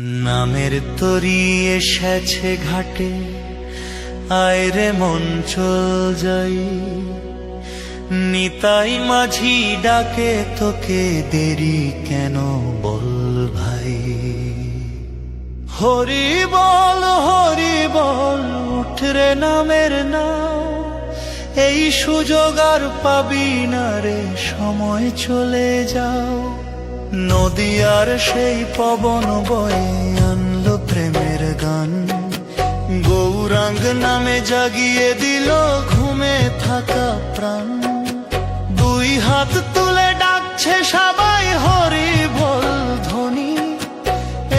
নামের তরি এসেছে ঘাটে, আয় রে মন চল যাই। নিতাই মাঝি ডাকে তোকে, দেরি কেন বল ভাই। হরি বল উঠ রে নামের নাও, এই সুযোগ আর পাবি না রে, সময় চলে যাও। নদী আর সেই পবন বয়ে আনলো প্রেমের গান, গৌরাঙ্গ নামে জাগিয়ে দিল ঘুমে থাকা প্রাণ। দুই হাত তুলে ডাকছে সবাই হরি বল ধ্বনি,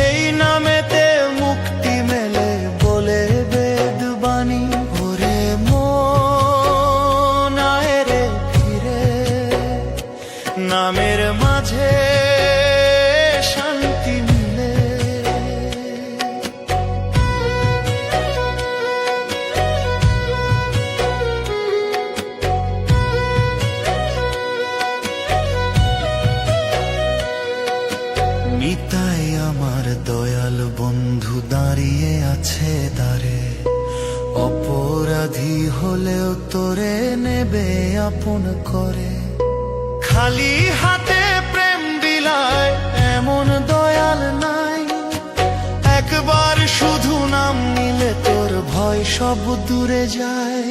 এই নামেতে মুক্তি মেলে বলে বেদবাণী। ওরে মন আয় রে ফিরে, নামের মাঝে শান্তি মিলে। নিতাই আমার দয়াল বন্ধু দাঁড়িয়ে আছে দ্বারে, অপরাধী হলেও তোরে নেবে আপন করে। খালি হাতে প্রেম বিলায় এমন দয়াল নাই, একবার শুধু নাম নিলে তোর ভয় সব দূরে যায়।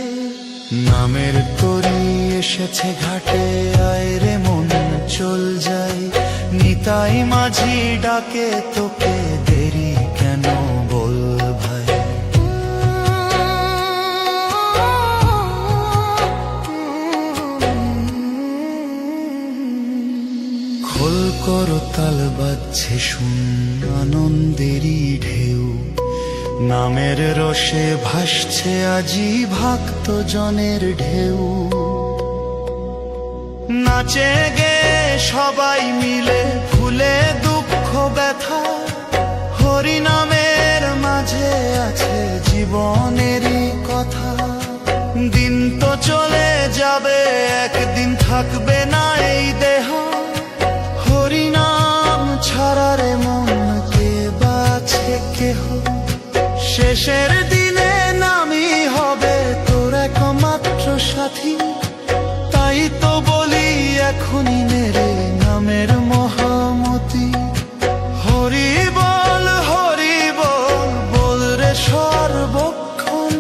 নামের তরি এসেছে ঘাটে, আয় রে মন চল যাই। নিতাই মাঝি ডাকে তোকে, দেরি কেন বল ভাই। খোল করতাল বাজছে শুন আনন্দেরই ঢেউ, নামের রসে ভাসছে আজি ভক্ত জনের ঢেউ। নাচে গে সবাই মিলে ভুলে দুঃখ ব্যথা, হরি নামের মাঝে আছে জীবনেরই কথা। দিন তো চলে যাবে, একদিন থাকবে না এই দেহ, হরি নাম ছাড়া রে মন কে বাছে কেহ। শেষের দিনে নামই হবে তোর একমাত্র সাথী, তাই তো বলি এখনই নেরে নামের মহামতি। হরি বল বল রে সর্বক্ষণ,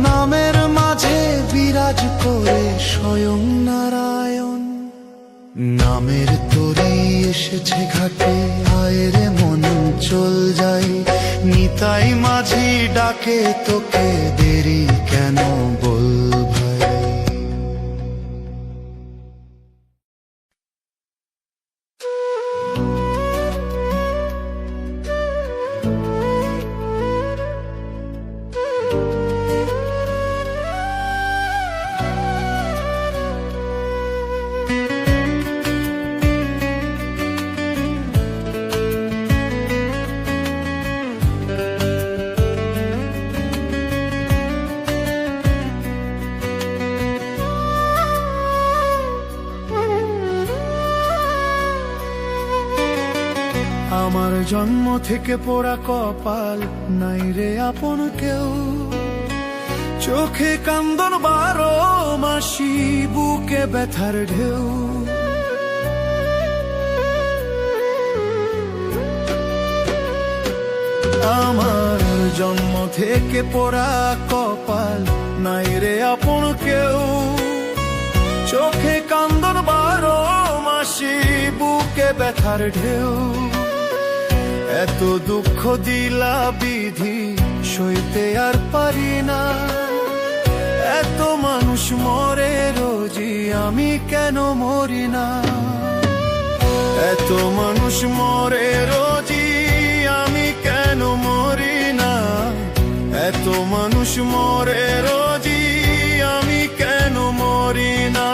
নামের মাঝে বিরাজ করে স্বয়ং নারায়ণ। নামের তরি এসেছে ঘাটে, আয় রে মন চল যাই। নিতাই মাঝি ডাকে তোকে, দেরি কেন বল ভাই। আমার জন্ম থেকে পোড়া কপাল, নাই রে আপন কেউ। চোখে কান্দন 12 মাসি, বুকে ব্যথার ঢেউ। আমার জন্ম থেকে পোড়া কপাল, নাই রে আপন কেউ। চোখে কান্দন 12 মাসি, বুকে ব্যথার ঢেউ। এত দুঃখ দিলা বিধি, সইতে আর পারি না। এত মানুষ মরে রোজি, আমি কেন মরি না। এত মানুষ মরে রোজি, আমি কেন মরি না। এত মানুষ মরে রোজি, আমি কেন মরি না।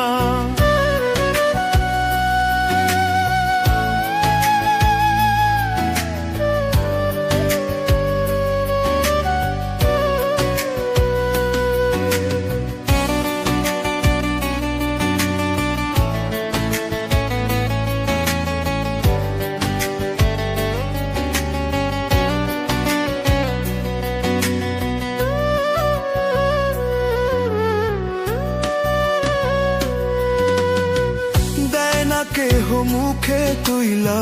মুখে তুইলা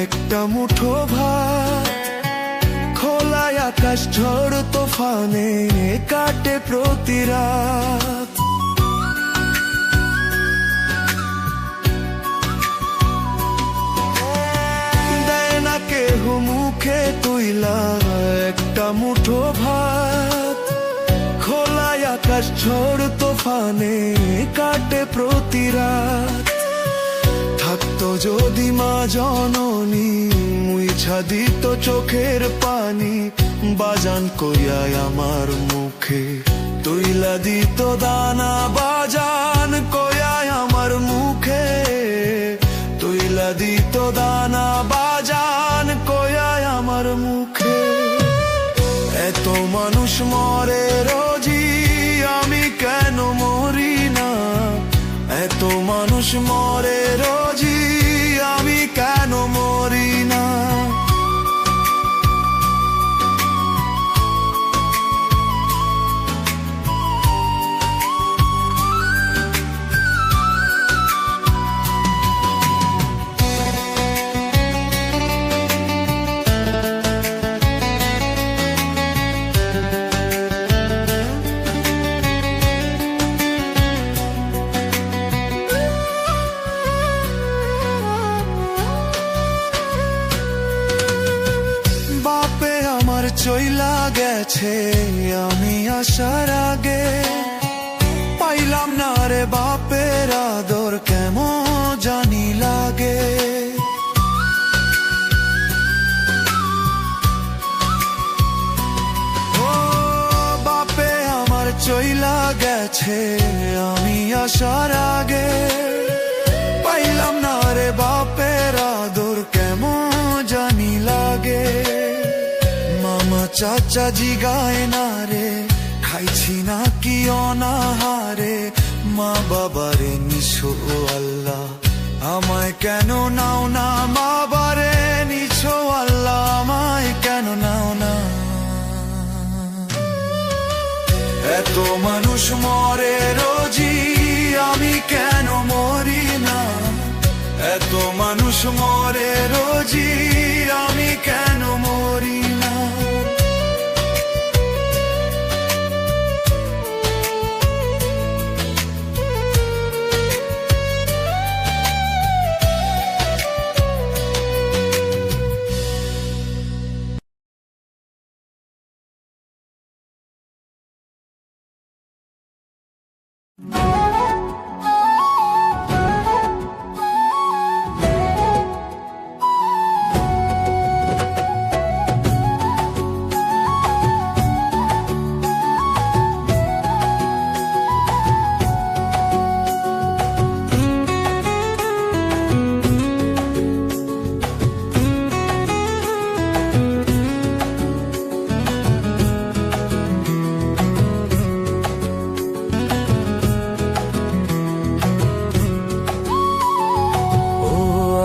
একটা মুঠো ভাত, খোলায় আকাশ ঝড় তোফানে কাটে প্রতি রাত। দেয় না কেহ মুখে তুইলা একটা মুঠো ভাত, খোলায় আকাশ ঝড় তোফানে কাটে প্রতি রাত। থাকতো যদি মা জননী মুইছা দিত চোখের পানি, বাজান কইয়ায় আমার মুখে তুইলা দিত দানা, বাজান কইয়ায় আমার মুখে তুইলা দিত দানা, বাজান কইয়ায় আমার মুখে। এত মানুষ মরে রোজি, আমি কেন মরি না? এত মানুষ মরে রোজি, আমি কেন মরি না? চইলা গেছে আমি আসার আগে, পাইলাম না রে বাপের আদর, কেমন জানি লাগে। ও বাপে আমার চইলা গেছে আমি আসার আগে, পাইলাম না রে বাপের আদর, কেমন জানি লাগে। মামা চাচা জিগায় না রে খাইছি না কি অনাহারে, মা বাবারে নিছো আল্লাহ আমায় কেন নাও না? মা বাবারে নিছো আল্লাহ আমায় কেন নাও না? এত মানুষ মরে রোজি, আমি কেন মরি না? এত মানুষ মরে রোজি, আমি কেন মরি না?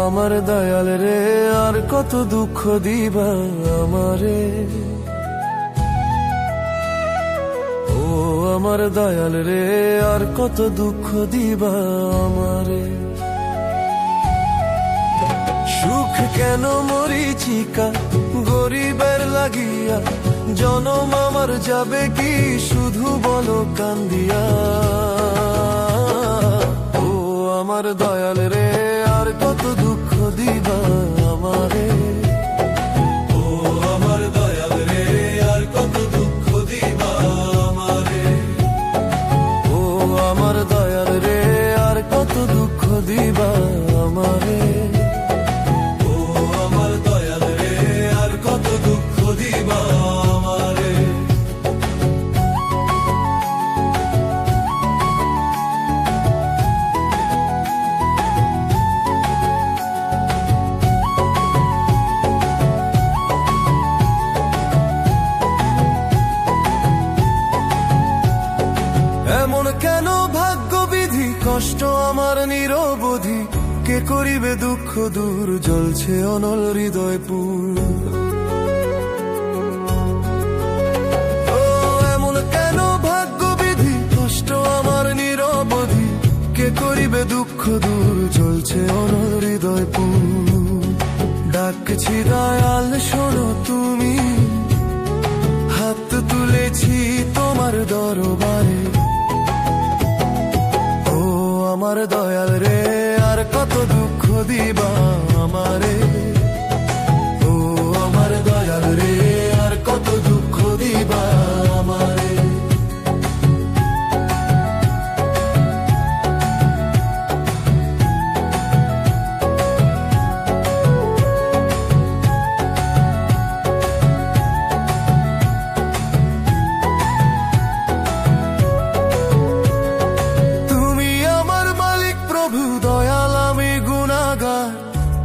আমার দয়াল রে আর কত দুঃখ দিবা আমারে, ও আমার দয়াল রে আর কত দুঃখ দিবা আমারে। সুখ কেন মরিচিকা গরিবের লাগিয়া, জনম আমার যাবে কি শুধু বলো কান্দিয়া। ও আমার দয়াল রে আর কত দুঃখ দিবা আমারে, ও আমার দয়াল রে আর কত দুঃখ দিবা আমারে। ও আমার দয়াল রে আর কত দুঃখ দিবা আমারে, ও আমার দয়াল রে আর কত দুঃখ দিবা আমারে। এমন কেন ভাগ্য বিধি, কষ্ট আমার নিরবধি, কে করিবে দুঃখ দূর, জ্বলছে অনল হৃদয়পুর। ও এমন কেন ভাগ্য বিধি, কষ্ট আমার নিরবধি, কে করিবে দুঃখ দূর, জ্বলছে অনল হৃদয়পুর। দয়াল শোনো তুমি, হাত তুলেছি তোমার দরবারে। ও আমার দয়াল রে, আর কত দুঃখ দিবা আমারে। ও আমার দয়াল রে, আর কত দুঃখ দিবা আমারে।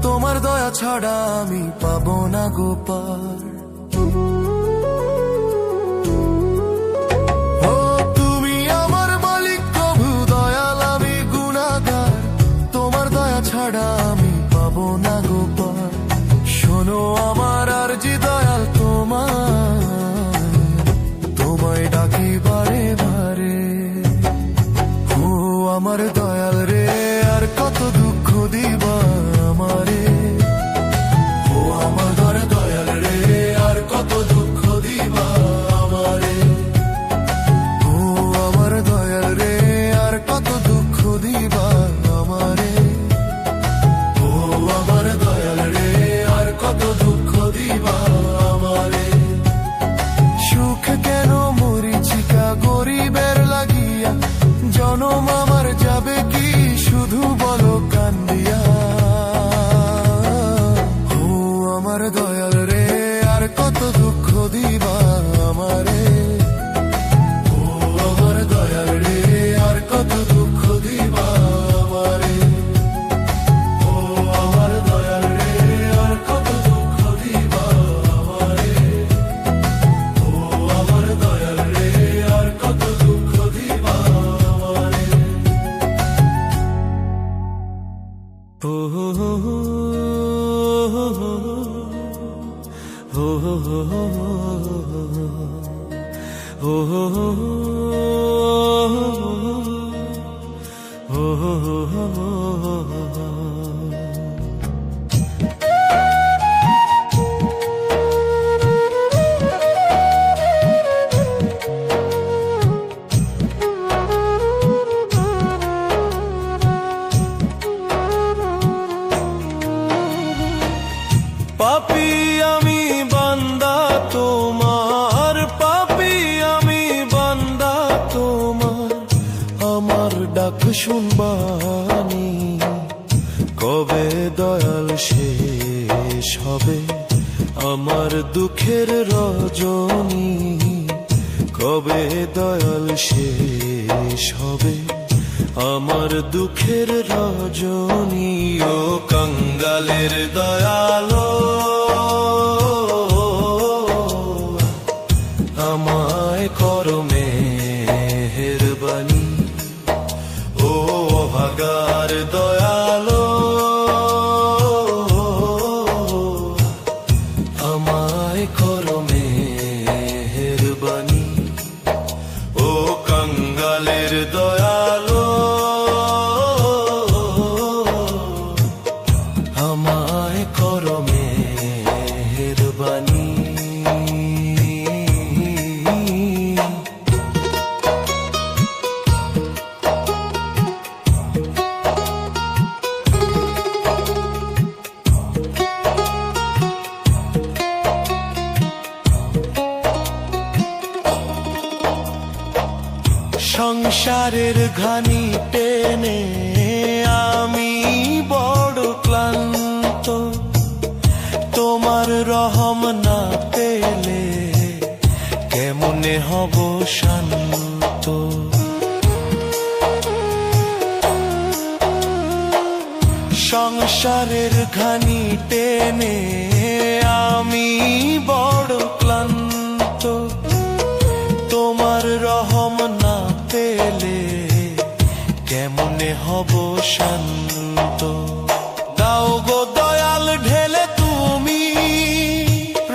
তোমার দয়া ছাড়া আমি পাবো না গোপাল। ও তুমি আমার মালিক প্রভু দয়াল, আমি গুনাহগার, তোমার দয়া ছাড়া আমি পাবো না গোপাল। শোনো আমার আরজি দয়াল, তোমায় ডাকি বারে বারে। ও আমার দয়াল রে, আর কত দুঃখ দিবা আমারে। ও আমার দয়াল রে, আর কত দুঃখ দিবা আমারে। ও আমার দয়াল রে, আর কত দুঃখ দিবা আমারে। ও আমার দয়াল রে, আর কত দুঃখ দিবা আমারে। সুখ কেন মরিচিকা গরিবের লাগিয়া, জনম আমার যাবে কি শুধু বলো কান্দিয়া। ও আমার দয়াল রে, আর কত দুঃখ দিবা আমারে। ও আমার দয়াল রে, আর কত দুঃখ দিবা আমারে। ও আমার দয়াল রে, আর কত দুঃখ দিবা আমারে। ও আমার দয়াল রে, আর কত দুঃখ দিবা আমারে। ও হো হো হো হো হো হো হো হো হো। পাপী আমি বান্দা তোমার, পাপী আমি বান্দা তোমার, আমার ডাক শুনবানি কবে দয়াল শেষ হবে। আমার দুঃখের রজনী কবে দয়াল শেষ হবে। আমার দুঃখের রজনী ও কাঙ্গালের দয়ালো, আমায় করো মেহেরবানি। ও অভাগার দয়ালো, আমায় করো মেহেরবানি। ও কাঙ্গালের দয়ালো, আমায় করো মেহেরবানি। সংসারের ঘানি টেনে আমি বড় ক্লান্ত, তোমার রহম না পেলে কেমনে হব শান্ত। সংসারের ঘানি টেনে আমি বড় ক্লান্ত, তোমার রহম না পেলে কেমনে হব শান্ত। দাও গো দয়াল ঢেলে তুমি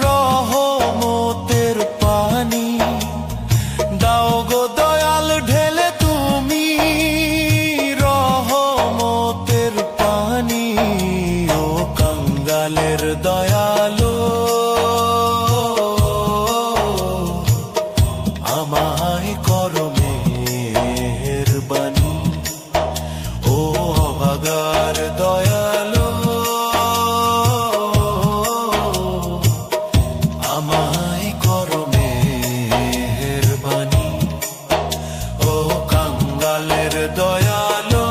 রহমতের পানি, দাও গো দয়াল ঢেলে তুমি রহমতের পানি। ও কাঙ্গালের দয়ালো, আমায় করো মেহেরবানি, ও কাঙ্গালের দয়ালো,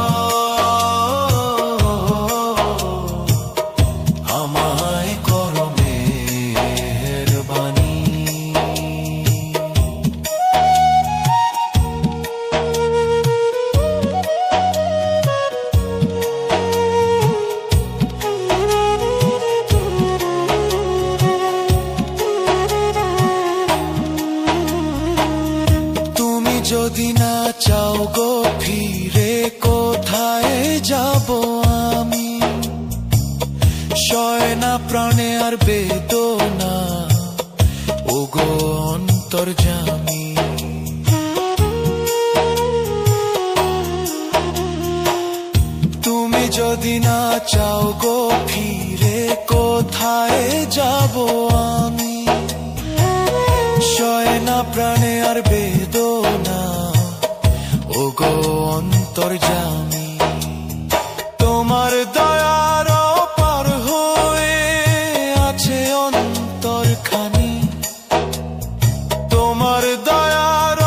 আমায় করো মেহেরবানি। যদি না চাও গো ফিরে, কোথায় যাব আমি? সয় না প্রাণে আর বেদনা, ও গো অন্তর্যামী। তুমি যদি না চাও গো ফিরে, কোথায় যাব আমি? সয় না প্রাণে আর বেদনা, ও গো অন্তর্যামী। তোমার দয়ার পার হয়ে আছে অন্তরখানি, তোমার দয়ার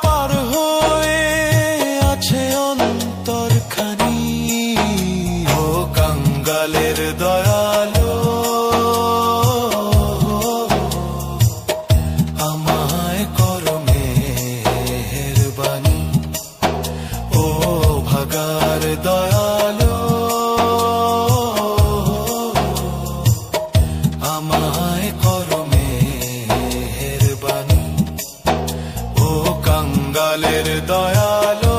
পার হয়ে আছে অন্তরখানি। ও কাঙ্গালের দয়ালো, আমায় করো মেহেরবানি, ও ভাগার দয়ালো, আমায় করো মেহেরবানি, ও কাঙ্গালের দয়ালো,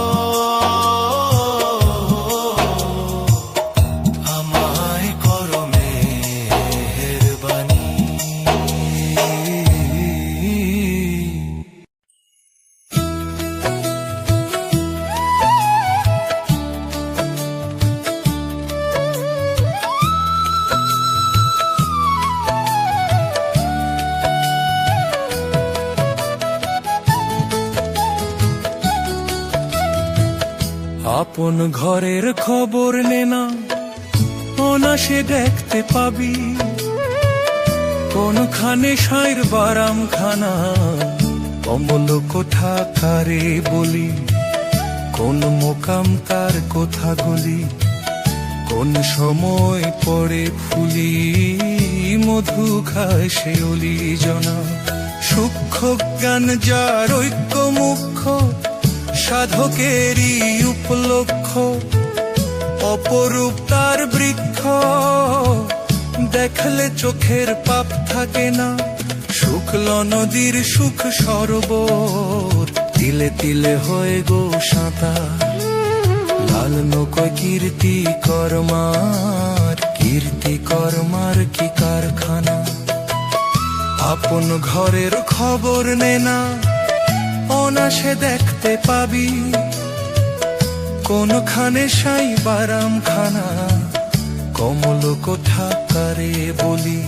আমায় করো মেহেরবানি। আপন ঘরের খবর নেনা অনাসে দেখতে পাবি, কোনখানে সাইর বারাম খানা, কমল কোঠা কারে বলি, কোন মোকাম তার কথা গলি, কোন সময় পরে ফুলি, মধু খায় সে অলি জনা। সূক্ষ্ম জ্ঞান যার ঐক্য মুখ্য, সাধকেরই উপলক্ষ, অপরূপ তার বৃক্ষ, দেখলে চোখের পাপ থাকে না। শুক্ল নদীর সুখ সরোবর, তিলে তিলে হয়ে গো সাঁতার, লাল নৌকোয় কীর্তি কর্মার, কীর্তি কর্মার কি কারখানা। আপন ঘরের খবর নে না, অনাসে দেখতে পাবি, কোনখানে সাই বারাম খানা, কমল কোঠা কারে বলি,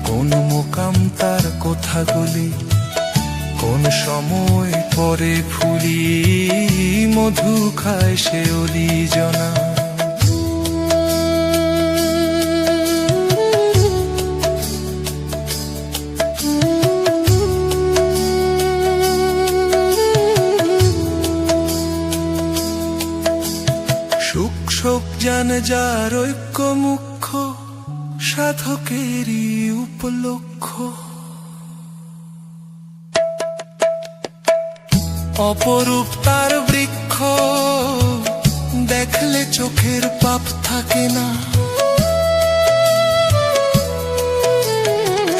কোন মোকাম তার কথা গলি, কোন সময় পরে ফুলি, মধু খায় সে অলি জনা। জ্ঞান যার ঐক্য মুখ্য, সাধকেরই উপলক্ষ, অপরূপ তার বৃক্ষ, দেখলে চোখের পাপ থাকে না।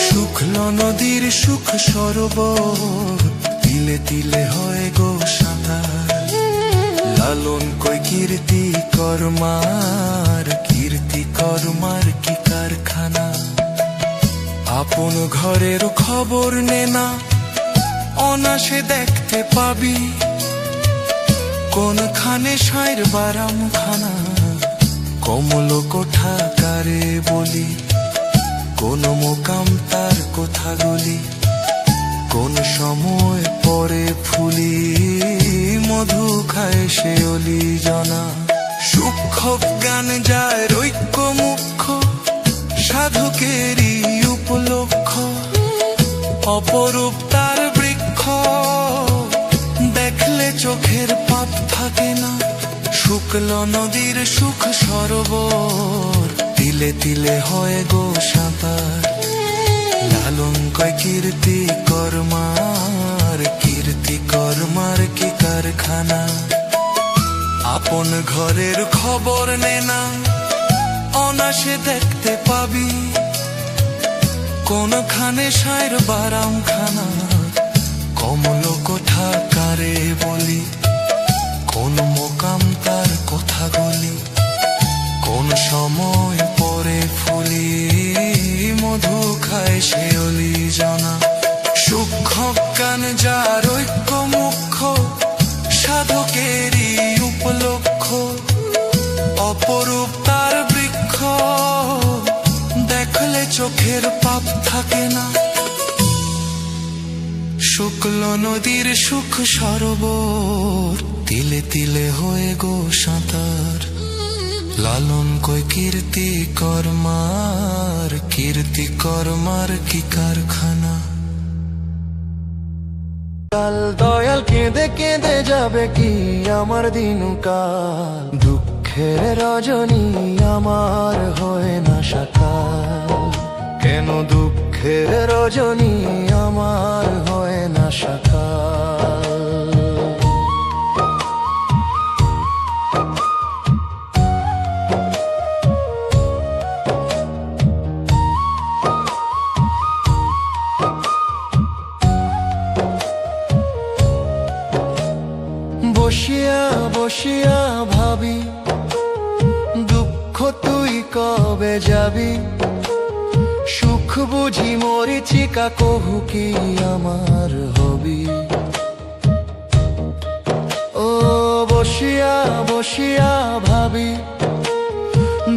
শুক্ল নদীর সুখ সরোবর, তিলে তিলে হয় গো সাঁতার, লালন কই কীর্তি কর্মার, কীর্তি কর্মার কি কারখানা। আপন ঘরের খবর নে না, অনাসে দেখতে পাবি, কোনখানে সাইর বারাম খানা, কমল কোঠা কারে বলি, কোন মোকাম তার কথা গলি, কোন সময় পরে ফুলি, মধু খায় সে অলি জনা। সূক্ষ্ম জ্ঞান যায় ঐক্য মুখ্য, সাধকেরই উপলক্ষ, অপরূপ তার বৃক্ষ, দেখলে চোখের পাপ থাকে না। শুক্ল নদীর সুখ সরোবর, তিলে তিলে হয় গো সাঁতার। লালন কয় কীর্তি কর্মার, কীর্তি কর্মার কি কারখানা। আপন ঘরের খবর নে না, অনাসে দেখতে পাবি কোনখানে সাইর বারামখানা। কমল কোঠা কারে বলি, কোন মোকাম তার কথা গলি। কোন সময় পরে ফুলি, মধু খায় শেওলি জানা। সূক্ষ্ম কান যার ঐক্য মুখ্য, সাধকেরই উপলক্ষ। অপরূপ তার বৃক্ষ, দেখলে চোখের পাপ থাকে না। শুক্ল নদীর সুখ সরোবর, তিলে তিলে হয়ে গো সাঁতার। লালন কয় কীর্তি কর্মার, কীর্তি কর্মার কি কারখানা। কাল দয়াল কেঁদে কেঁদে যাবে কি আমার দিনকাল। দুঃখের রজনী আমার হয় না সকাল। কেন দুঃখের রজনী আমার হয় না সকাল। বসিয়া বসিয়া ভাবি, দুঃখ তুই কবে যাবি। সুখ বুঝি মরিচিকা, কহু কি আমার হবি। ও বসিয়া বসিয়া ভাবি,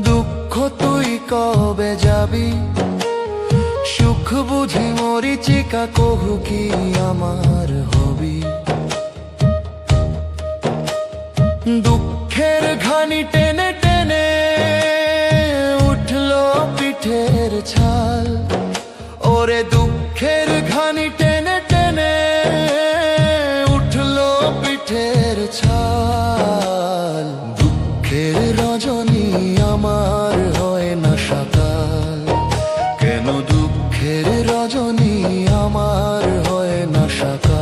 দুঃখ তুই কবে যাবি। সুখ বুঝি মরিচিকা, কহু কি আমার হবি। দুঃখের ঘানি টেনে টেনে উঠলো পিঠের ছাল। ওরে দুঃখের ঘানি টেনে টেনে উঠলো পিঠের ছাল। দুঃখের রজনী আমার হয় না সকাল। কেন দুঃখের রজনী আমার হয় না সকাল।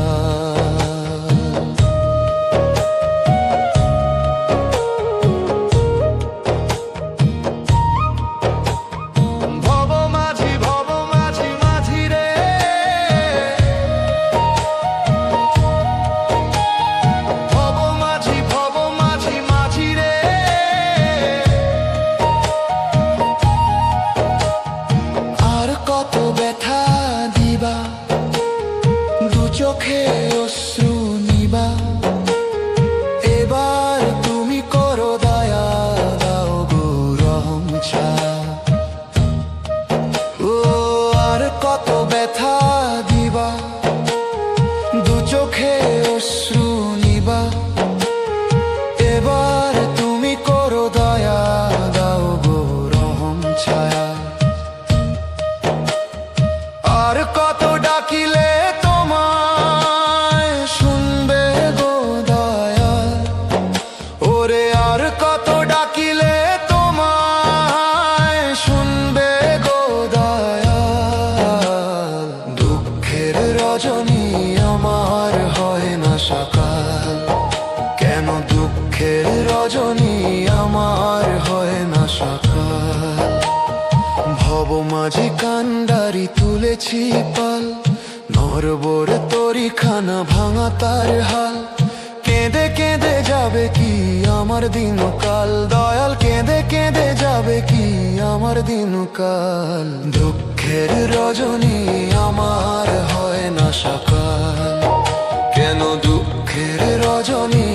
চোখে অশ্রু নিবা, এবার তুমি করো দয়া, দাও গো রহম ছা। ও আর কত ব্যথা দিবা, দু চোখে অশ্রু নিবা। এবার তুমি করো দয়া, দাও গো রহম ছায়া। আর কত ডাকিলে রজনী আমার হয় না সকাল। কেন দুঃখের রজনী আমার হয় না সকাল। ভব মাঝি কান্ডারি তুলেছি পাল, নরবর তরি খানা ভাঙা তার হাল। কেঁদে কেঁদে যাবে কি আমার দিনকাল। দয়াল কেঁদে কেঁদে যাবে কি আমার দিনকাল। দুঃখের রজনী আমার হয় না সকাল। কেন দুঃখের রজনী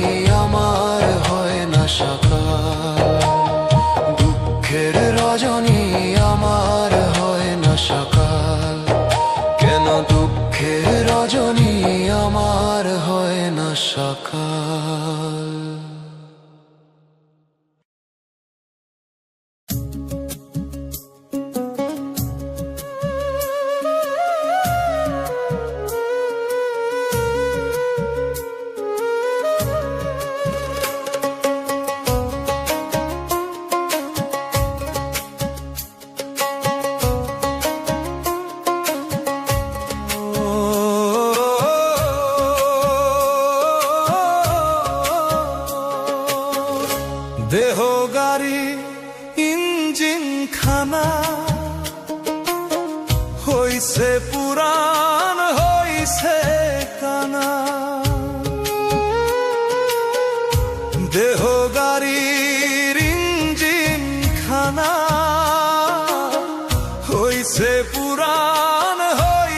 আমার হয় না সকাল। দুঃখের রজনী আমার হয় না সকাল। কেন দুঃখের রজনী আমার হয় না সকাল।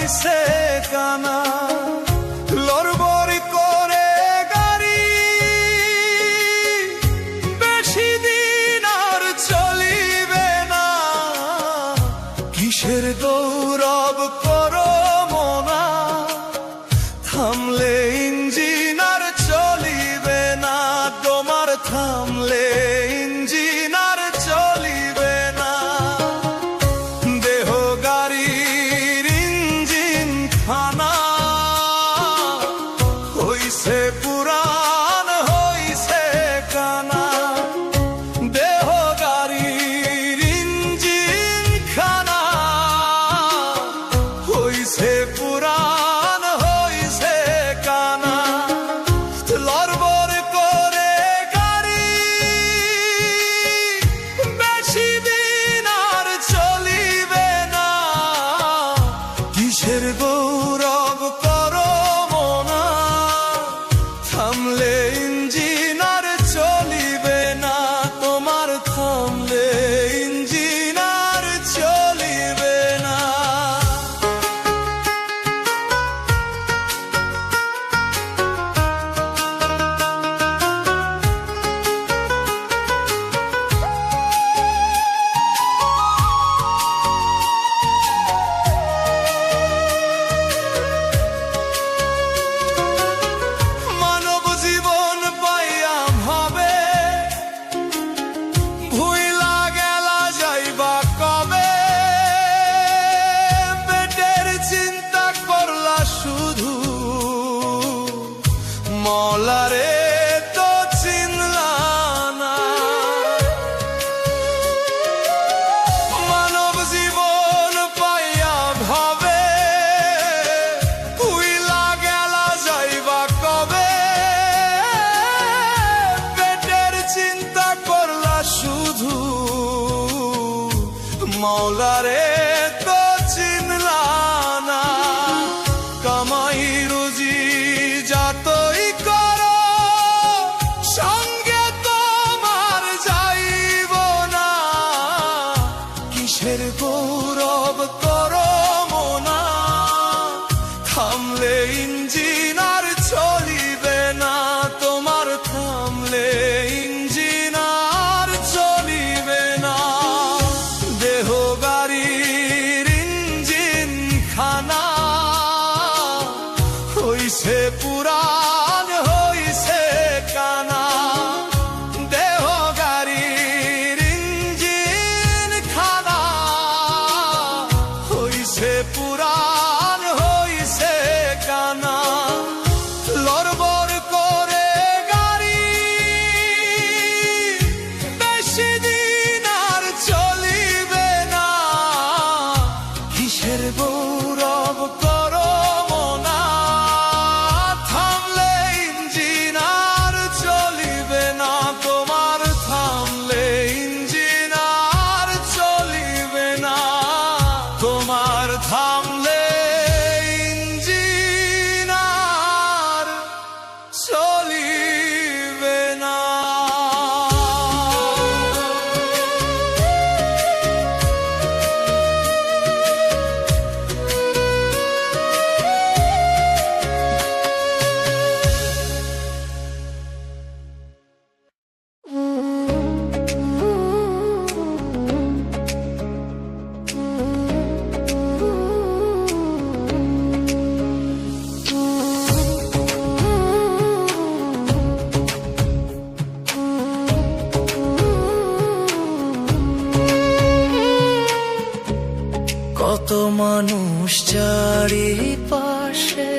হইছে কানা লড়বড় করে গাড়ি বেশি দিন আর চলিবে না কিসের গৌরব করো মনা থামলে ইঞ্জিন আর চলিবে না তোমার থামলে ইঞ্জিন আর চলিবে না দেহ গাড়ির ইঞ্জিন খানা হইছে পুরান হইছে কানা দেহ গাড়ির ইঞ্জিন খানা হইছে পুরান হইছে কানা লড়বড় করে গাড়ি বেশি দিন আর চলিবে না কিসের গৌরব করো মনা থামলে ইঞ্জিন আর চলিবে না তোমার থামলে ইঞ্জিন আর চলিবে না মানব জীবন পাইয়া ভাবে ভুইলা গেলা যাইবা কবে পেটের চিন্তা করলা শুধু মলারে তো চিনলা না মানব জীবন পাইয়া ভাবে ভুইলা গেলা যাইবা কবে পেটের চিন্তা করলা শুধু মৌলারে তো চিনলা না কামাই রুজি যতই করো সঙ্গে তোমার যাইব না কিসের গৌরব করো মনা থামলে ইঞ্জিন আর চলিবে না তোমার থামলে ইঞ্জিন আর চলিবে না দেহ গাড়ির ইঞ্জিন খানা হইছে পুরান হইছে কানা দেহ গাড়ির ইঞ্জিন খানা হইছে পুরান হইছে কানা লড়বড় করে গাড়ি বেশি দিন আর চলিবে না কিসের গৌরব করো মনা থামলে ইঞ্জিন আর চলিবে না তোমার থামলে ইঞ্জিন আর চলিবে না তোমার থামলে ইঞ্জিন আর চলিবে না কত মানুষ চারিপাশে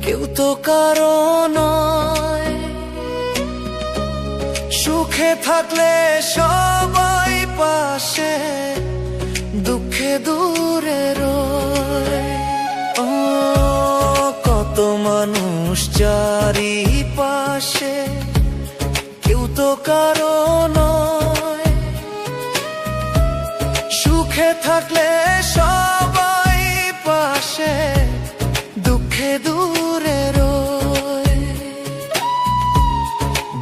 কেউ তো কারো নয় সুখে থাকলে সবাই পাশে দুঃখে দূরে রয় ও কত মানুষ চারিপাশে কেউ তো কারো নয় সুখে থাকলে সবাই পাশে দুঃখে দূরে রয়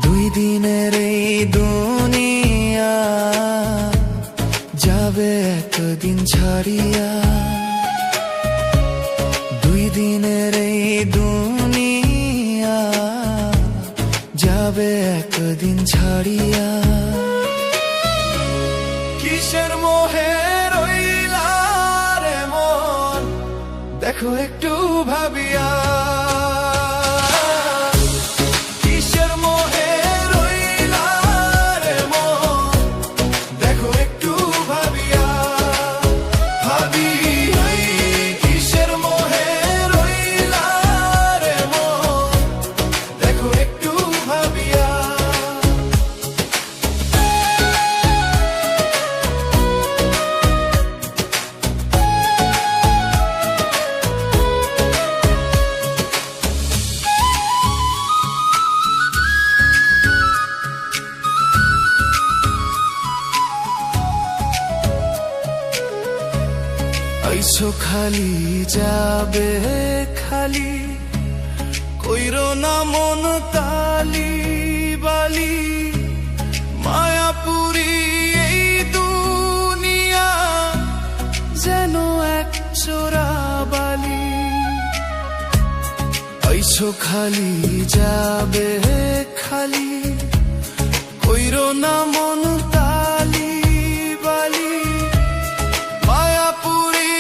দুই দিনের এই দুনিয়া যাবে একদিন ছাড়িয়া যাবে একদিন ছাড়িয়া। কিসের মোহে রইলা রে মন, দেখো একটু ভাবিয়া। কিসের মোহে রইলা রে মন, দেখো একটু ভাবিয়া। ভাবি নাই কিসের মোহে রইলা রে মন, দেখো একটু ভাবিয়া। আইছো খালি যাবে খালি, কইরো না মন তালি বালি। মায়াপুরি এই দুনিয়া যেন এক চোরাবালি। আইছো খালি যাবে খালি, কইরো না মন তালি বালি। মায়াপুরি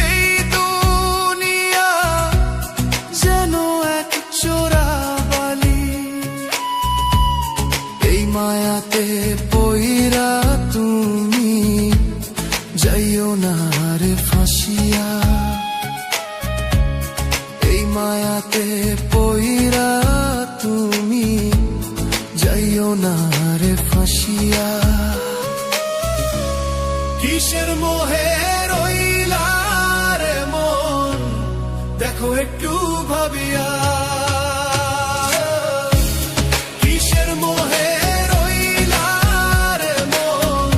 এই দুনিয়া যেন এক চোরাবালি। এই মায়াতে পইরা তুমি যাইও না রে ফাঁসিয়া। এই মায়াতে পইরা তুমি যাইও না রে ফাঁসিয়া। কিসের মোহে রইলা রে মন, দেখো একটু ভাবিয়া। কিসের মোহে রইলা রে মন,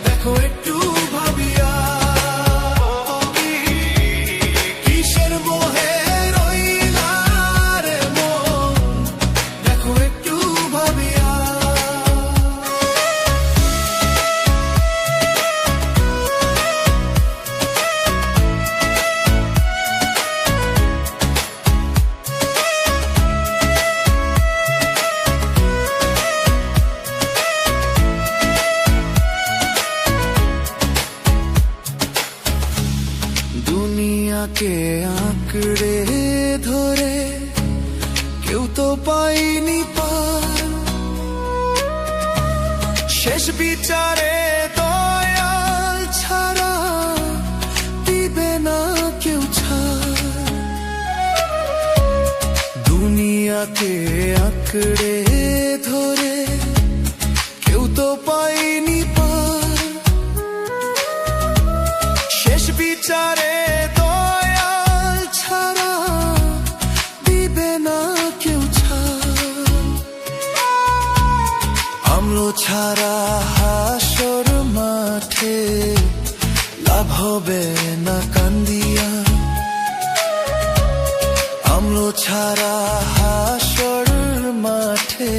দেখো একটু ভাবিয়া। কিসের মোহে রইলা রে মন, দেখো একটু ভাবিয়া। দুনিয়াকে আঁকড়ে ধরে কেউ তো পাইনি পার। শেষ বিচারে দয়াল ছাড়া দিবে না কেউ ছাড়। দুনিয়াকে আঁকড়ে ধরে কেউ তো পাইনি পার। শেষ বিচারে দয়াল ছাড়া দিবে না কেউ ছাড়। আমলো ছাড়া হাসর মাঠে লাভ হবে না কান্দিয়া। আমলো ছাড়া হাসর মাঠে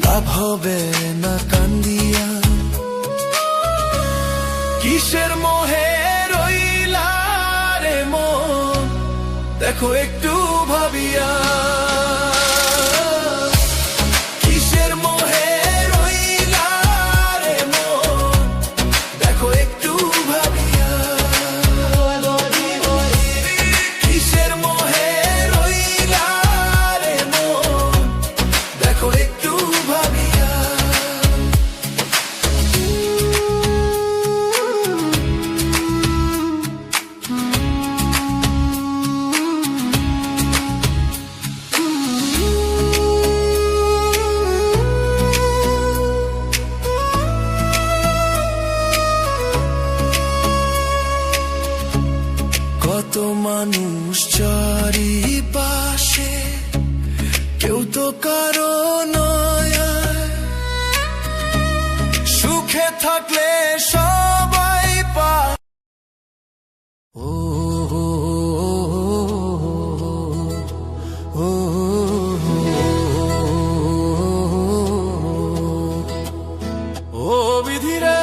লাভ হবে না কান্দিয়া। কিসের মোহে রইলা রে মন, দেখো একটু ভাবিয়া। কিসের মোহে রইলা রে মন, দেখো একটু ভাবিয়া। কিসের মোহে রইলা রে মন, দেখো একটু ভাবিয়া। কত মানুষ চারিপাশে, কেউ তো কারো নয়। সুখে থাকলে সবাই পায়। ও ও ও ও বিধিরে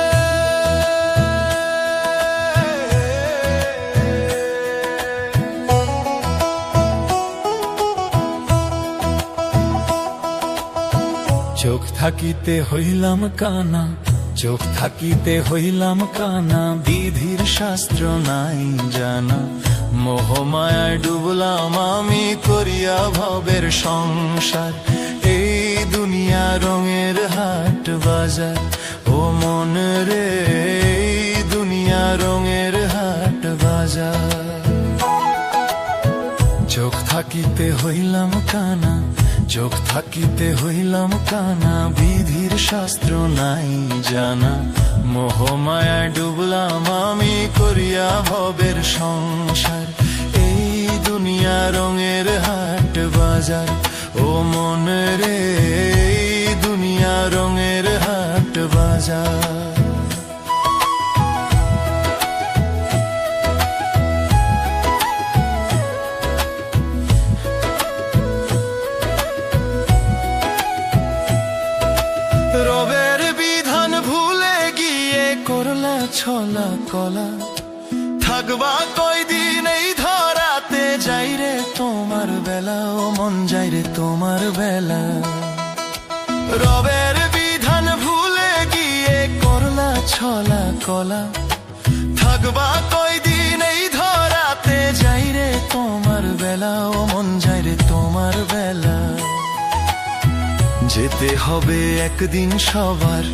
চোখ থাকিতে হইলাম কানা, চোখ থাকিতে হইলাম কানা, বিধির শাস্ত্র নাই জানা। মোহমায়ায় ডুবলাম আমি করিয়া ভবের সংসার, এই দুনিয়া রঙের হাট বাজার। ও মন রে, এই দুনিয়া রঙের হাট বাজার। চোখ থাকিতে হইলাম কানা, চোখ থাকিতে হইলাম কানা, বিধির শাস্ত্র নাই জানা। মোহমায়ায় ডুবলাম আমি করিয়া ভবের সংসার, এই দুনিয়া রঙের হাট বাজার। ও মন রে, এই দুনিয়া রঙের হাট বাজার। রবের বিধান ভুলে গিয়ে করলা ছলা কলা, থাকবা কয়দিন এই ধরাতে, যাই রে তোমার বেলা, ও মন যাই রে তোমার বেলা। রবের বিধান ভুলে গিয়ে করলা ছলা কলা, থাকবা কয়দিন এই ধরাতে, যাই রে তোমার বেলা, ও মন যাই রে তোমার বেলা। যেতে হবে একদিন সবার,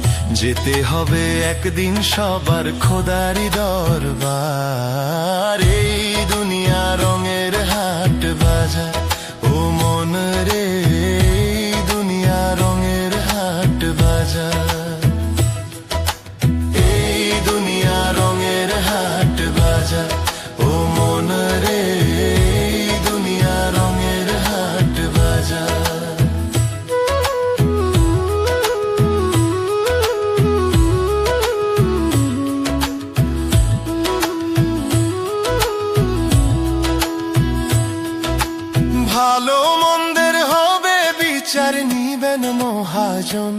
যেতে হবে একদিন সবার, খোদারি দরবার। এই দুনিয়া রঙের হাট বাজার। ও মন রে, এই দুনিয়া রঙের হাট বাজার। এই দুনিয়া রঙের হাট বাজার। ও মন রে, এই দুনিয়া রঙের হাট বাজার। ভালো মন্দের হবে বিচার, নিবেন মহাজন।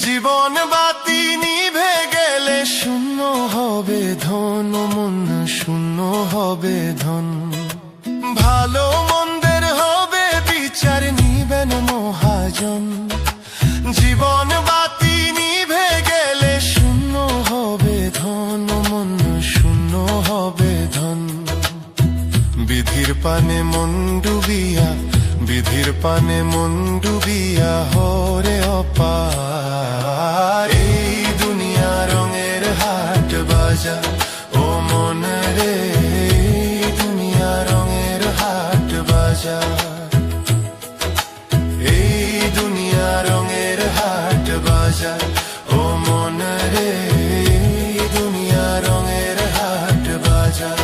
জীবন বাতি নিভে গেলে শূন্য হবে ধন, মন শূন্য হবে ধন। ভালো মন্দের হবে বিচার, নিবেন মহাজন। জীবন বাতি নিভে গেলে শূন্য হবে ধন, মন শূন্য হবে ধন। বিধির পানে মন ডুবিয়া, বিধির পানে মন ডুবিয়া হরে অপার। এই দুনিয়া রঙের হাট বাজার। ও মন রে, এই দুনিয়া রঙের হাট বাজার। এই দুনিয়া রঙের হাট বাজার। ও মন রে, এই দুনিয়া রঙের হাট বাজার।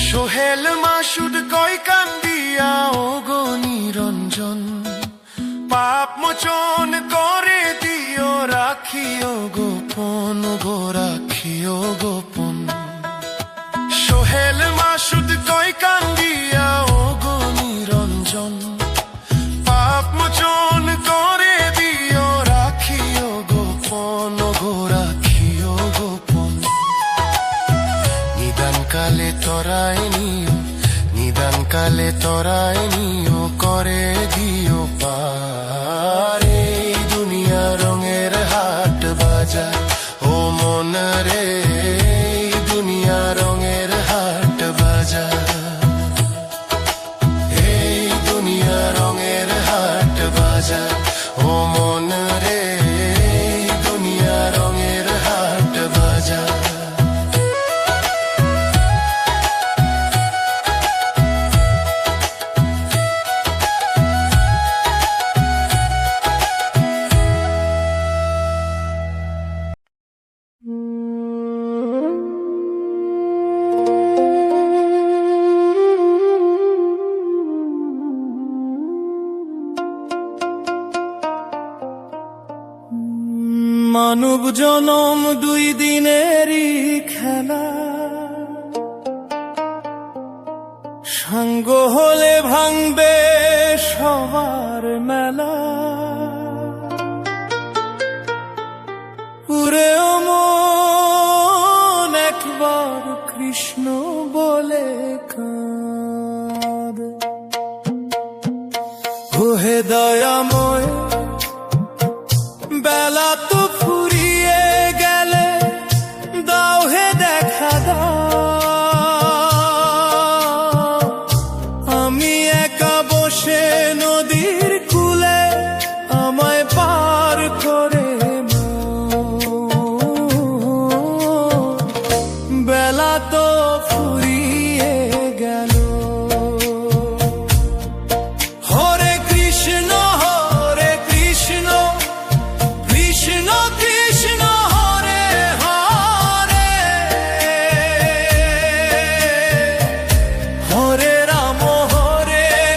সোহেল মাসুদ কয় কান্দিয়া, ও গো নিরঞ্জন, পাপ মোচন করে দিও, রাখিও গোপন গো, রাখিও গোপন। সোহেল মাসুদ কয় কান্দিয়া, ও গো নিরঞ্জন, পাপ মোচন করে দিও, রাখিও গোপন গো, রাখিও গোপন। নিদান কালে তরায় নিও, নিদান কালে তরায় নিও, করে দিও পার। এই দুনিয়া রঙের হাট বাজার। ও মন রে, এই দুনিয়া রঙের হাট বাজার। এই দুনিয়া রঙের হাট বাজার। ও মন রে, এই দুনিয়া রঙের হাট বাজার। মানব জনম দুই দিনেরই খেলা, সাঙ্গ হলে ভাঙবে সবার মেলা। ওহে দয়াময় বেলা তো ফুরিয়ে গেলে দাও হে দেখা দাও, আমি একা বসে নদীর কূলে আমায় পার করে বেলা তো ফুরিয়ে গেল। হরে কৃষ্ণ কৃষ্ণ কৃষ্ণ হরে হরে, হরে রাম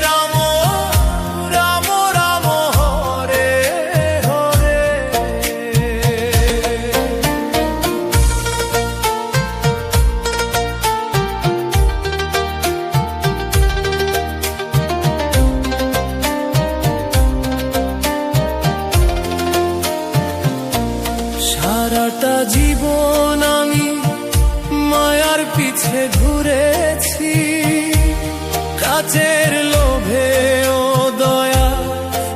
রাম রাম হরে হরে। সারাটা জীবন আমি মায়ার পিছে ঘুরেছি, কাচের লোভে ও দয়া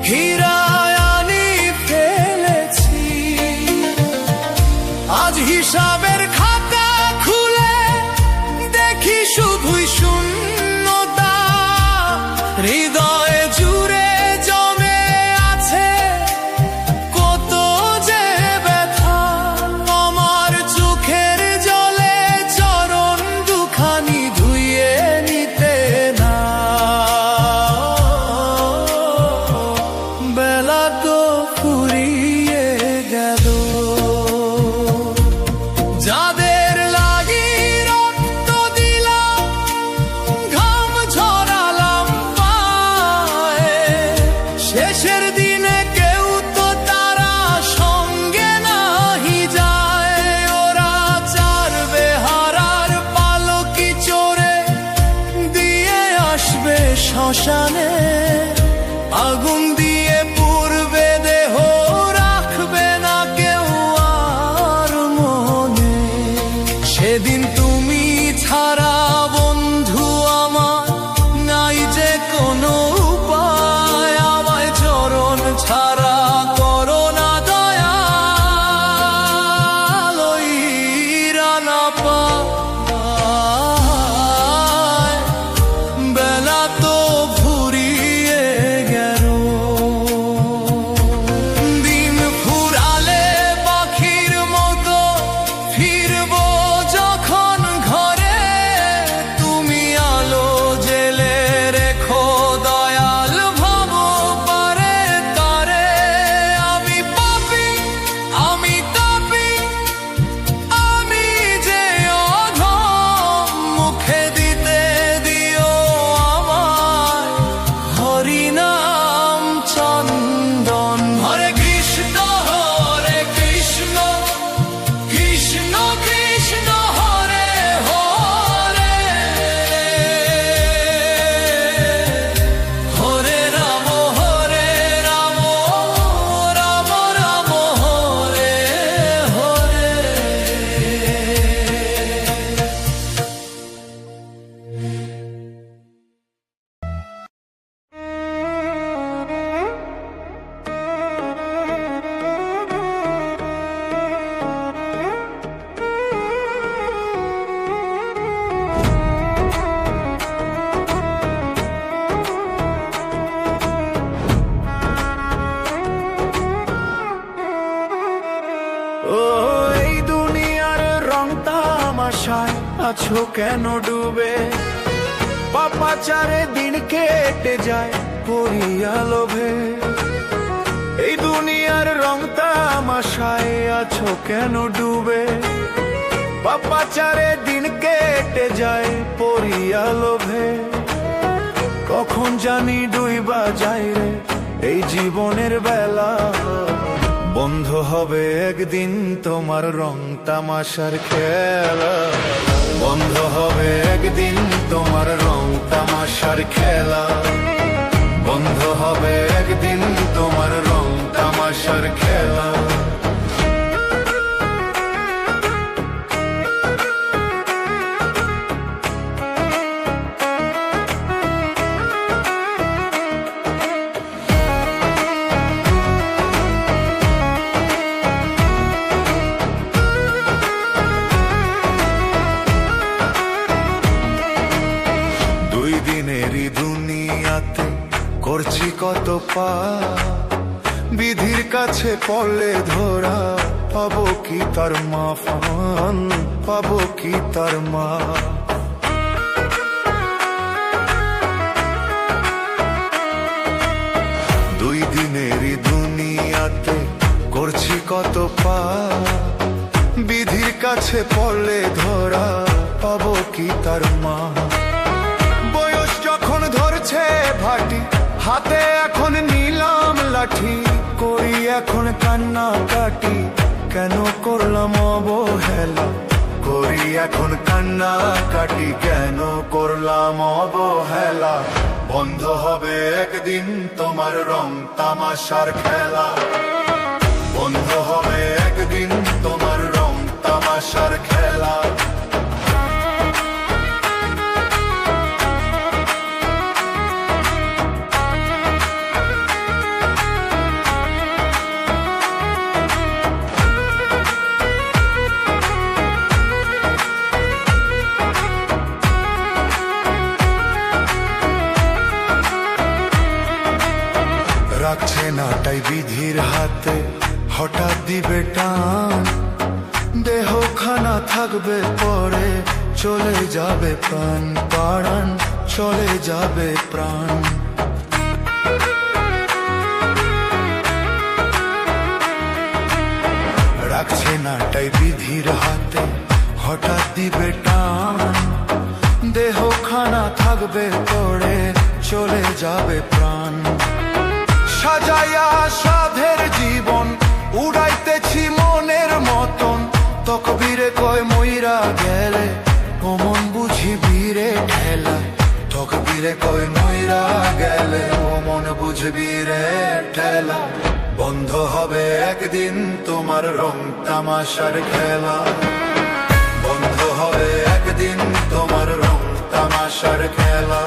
হীরায় আনি ফেলেছি। আজ হিসাবের খাতা খুলে দেখি শুধুই শূন্যতা, হৃদয়ে জুড়ে জমে আছে কত যে ব্যথা। আমার চোখের জলে চরণ দুখানি ধুইয়ে নিতে না, বেলা তো ফুরিয়ে গেল। যাদের লাগি রক্ত দিলাম ঘাম ঝরালাম পায়ে, শেষের দিনে কেউ তো তারা সঙ্গে নাহি যায়। ওরা চারবে হারার পালকি চড়ে দিয়ে আসবে শ্মশানে, আগুন দিয়ে পুড়বে দেহ রাখবে না কেউ আর মনে। সেদিন তুমি ছাড়া বন্ধু আমার নাই যে কোনো উপায়, আমায় চরণ ছাড়া করো না দয়াল, ওই রানা পায় বেলা তো ফুরিয়ে গেল। দিন ফুরালে পাখির মতো ফিরবো যখন ঘরে, তুমি আলো জেলে রেখো দয়াল ভব পারে তারে। আমি পাপী আমি তাপী আমি যে অধম, মুখে দিতে দিও আমায় হরিনাম চন্দন। হরে কৃষ্ণ কৃষ্ণ কৃষ্ণ হরে হরে, হরে রাম রাম রাম হরে হরে। ও এই দুনিয়ার রং তামাশায় আছো কেন ডুবে, পাপাচারে দিন কেটে যায় পড়িয়া লোভে। এই দুনিয়ার রং তামাশায় আছো কেন ডুবে, পাপাচারে দিন কেটে যায় পড়িয়া লোভে। কখন জানি ডুইবা যায় রে এই জীবনের বেলা, বন্ধ হবে একদিন তোমার রং তামাশার খেলা। বন্ধ হবে একদিন তোমার রং তামাশার খেলা, বন্ধ হবে একদিন তোমার রং তামাশার খেলা। করছি কত বিধির কাছে পড়লে ধরা, পাবো কি তার মাফান, পাবো কি তার মা। দুই দিনেরই দুনিয়াতে করছি কত বিধির কাছে পড়লে ধরা, পাবো কি তার মা। বয়স যখন ধরছে ভাটি, হাতে এখন নিলাম লাঠি, করি এখন কান্না কাটি, কেন করলাম অবহেলা, করি এখন কান্না কাটি, কেন করলাম অবহেলা। বন্ধ হবে একদিন তোমার রং তামাশার খেলা, বন্ধ হবে একদিন তোমার রং তামাশার খেলা। রাখছে না তাই বিধির হাতে, হঠাৎ দিবে টান, দেহ খানা থাকবে পরে, চলে যাবে প্রাণ পাড়ান, চলে যাবে প্রাণ। রাখছে না তাই বিধির হাতে, হঠাৎ দিবে টান, দেহ খানা থাকবে পরে, চলে যাবে প্রাণ। সাজাইয়া সাধের জীবন উড়াইতেছি মনের মতন, তকবীরে কয় মইরা গেলে ও মন বুঝি বীরে ঠেলা, তকবীরে কয় মইরা গেলে ও মন বুঝবি রে ঠেলা। বন্ধ হবে একদিন তোমার রং তামাশার খেলা, বন্ধ হবে একদিন তোমার রং তামাশার খেলা।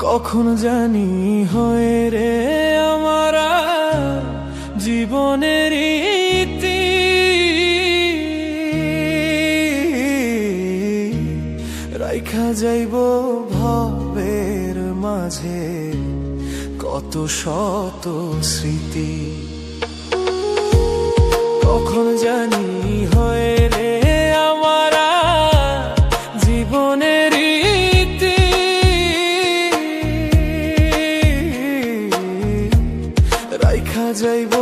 কখন জানি হয়ে রে আমার জীবনের ইতি, রাইখা যাইব ভাবের মাঝে কত শত স্মৃতি। কখন জানি হয়ে রে আমার জীবনের ইতি, রাইখা যাইব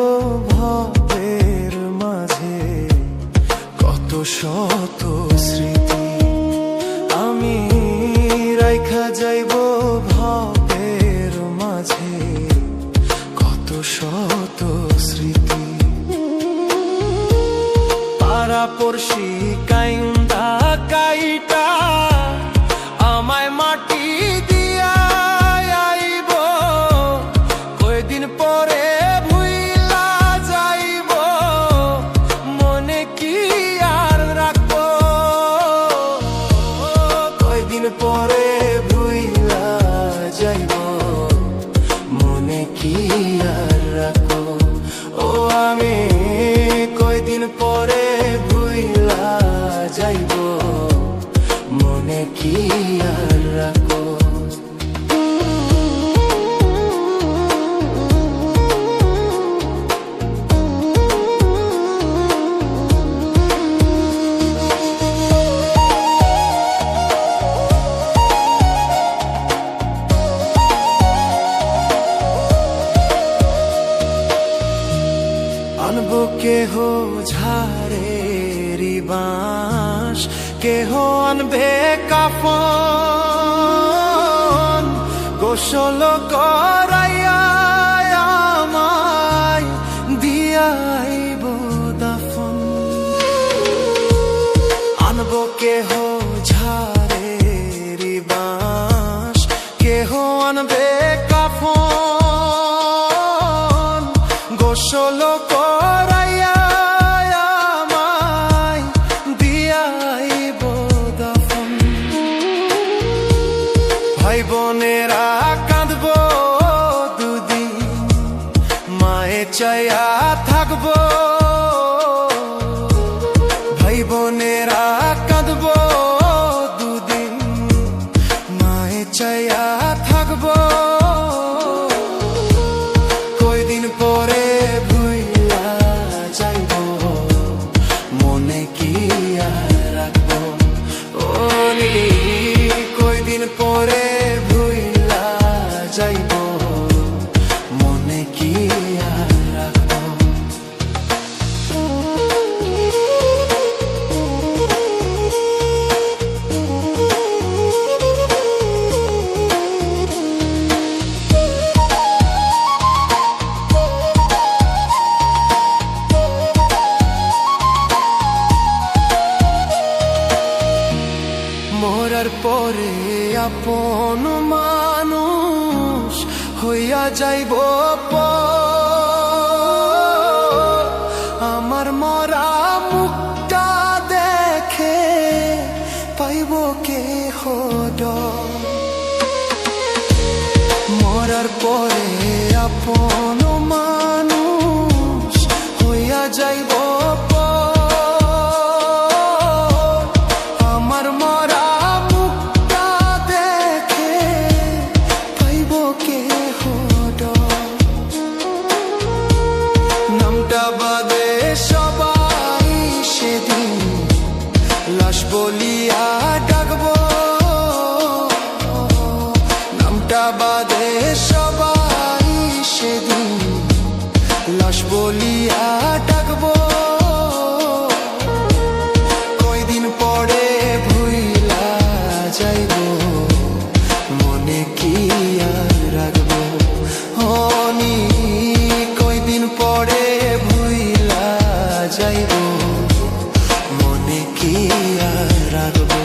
ভাবের মাঝে কত শত স্মৃতি। আমি রাইখা যাইব ভাবের মাঝে কত শত স্মৃতি। পাড়া পড়শি কাইন্দা কাইটা আমায় মাটি দিয়া আইব, কয়দিন পরে ভুইলা যাইব, মনে কি আর রাখবো, কয়দিন পরে ভুইলা যাইব, মনে কি আর রাখবো। ও আমি কয়দিন পরে ভুইলা যাইব, মনে কি আর রাখবো। আনবো কেহ ঝাড়েরি বাঁশ, কেহ আনবে কাফন, গোসল করাইয়া আমায় দিয়াইব দাফন। আনবো কেহ ঝাড়েরি ভাই বোনেরা কাঁদবো দুদিন, মায়ে চাইয়া থাকবো। ভাই বোনেরা কাঁদবো দুদিন, মায়ে চাইয়া থাকবো। কয়দিন পরে ভুইলা যাইবো, মনে কি আর রাখবো। ওলি কয়দিন পরে ভুইলা যাইবো, মনে কি আর রাখবো। মরার পরে আপন মানুষ হইয়া যাইব পর। আমার মরা মুখটা দেখে পাইব কে হড। মরার পরে আপন মানুষ হইয়া যাইব পর। আমার মরা মুখটা দেখে পাইব কে হড। নামটা বাদে সবাই সেদিন লাশ বলিয়া ডাকবো। নামটা বাদে সবাই সেদিন লাশ বলিয়া ডাকবো। কয়দিন পরে ভুইলা যাইব, মনে কি আর রাখবো। হনি কয়দিন পরে ভুইলা যাইব, মনে কি আর রাখবো।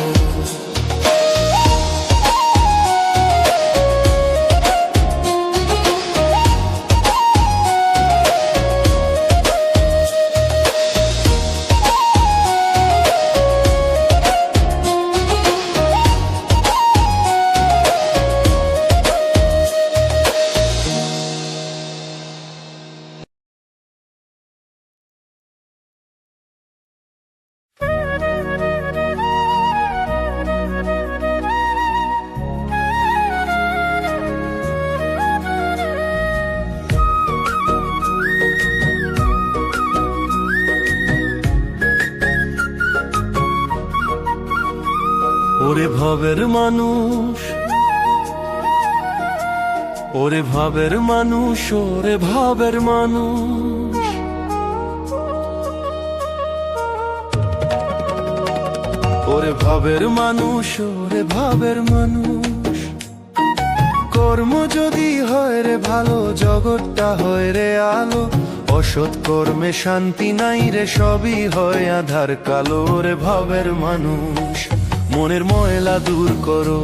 ওরে ভবের মানুষ, ওরে ভবের মানুষ, ওরে ভবের মানুষ। ওরে ভবের মানুষ, ওরে ভবের মানুষ। কর্ম যদি হয় রে ভালো, জগৎটা হয় রে আলো। অসৎ কর্মে শান্তি নাই রে, সবই হয় আধার কালো। ওরে ভবের মানুষ, মনের ময়লা দূর করো।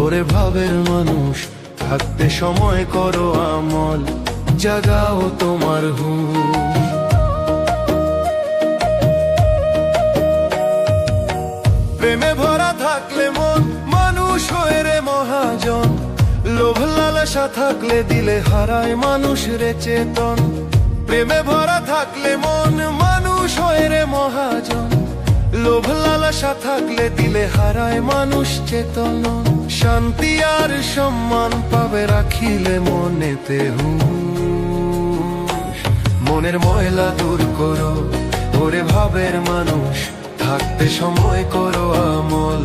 ওরে ভবের মানুষ, থাকতে সময় করো আমল, জাগাও তোমার হুঁশ। প্রেমে ভরা থাকলে মন, মানুষ হয়ে রে মহাজন। লোভ লালসা থাকলে দিলে হারায় মানুষ রে চেতন। প্রেমে ভরা থাকলে মন, মানুষ হয়ে রে মহাজন। লোভ লালসা থাকলে দিলে হারায় মানুষ চেতন। শান্তি আর সম্মান পাবে রাখিলে মনেতে হুঁশ। মনের ময়লা দূর করো, ওরে ভবের মানুষ। থাকতে সময় করো আমল,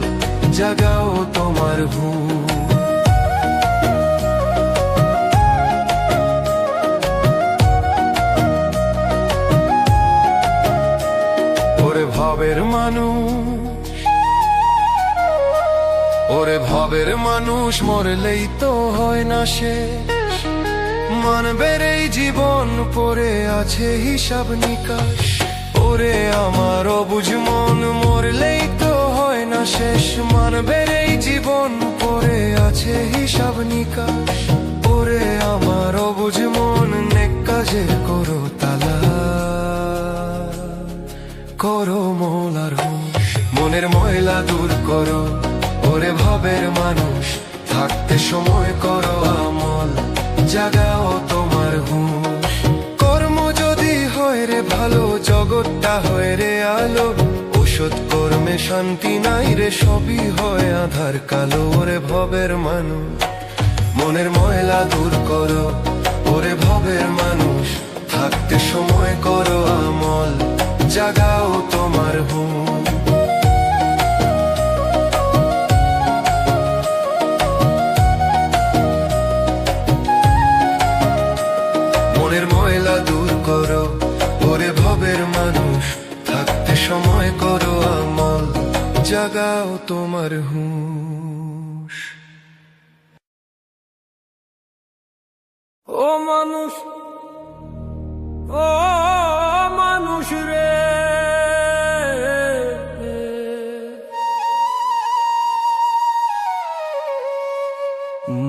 জাগাও তোমার হুঁশ। ওরে ভবের মানুষ, ওরে ভবের মানুষ। মরলেই তো হয় না শেষ, মানবের এই জীবন পড়ে আছে হিসাব নিকাশ। ওরে আমার অবুঝ মন, মরলেই তো হয় না শেষ, মানবের এই জীবন পড়ে আছে হিসাব নিকাশ। ওরে আমার অবুঝ মন, নেক কাজের করো তালা, করো মোলার হুঁশ। মনের ময়লা দূর করো, ওরে ভবের মানুষ। থাকতে সময় করো আমল, জাগাও তোমার হুঁশ। কর্ম যদি হয় রে ভালো, জগৎটা হয় রে আলো, ওষুধ কর্মে শান্তি নাই রে, সবই হয় আধার কালো। ওরে ভবের মানুষ, মনের ময়লা দূর করো, ওরে ভবের মানুষ, থাকতে সময় করো আমল, জাগাও তোমার হুঁশ। মনের ময়লা দূর করো, ওরে ভবের মানুষ, থাকতে সময় করো আমল, জাগাও তোমার হুঁশ। ও মানুষ, ও মানুষ রে,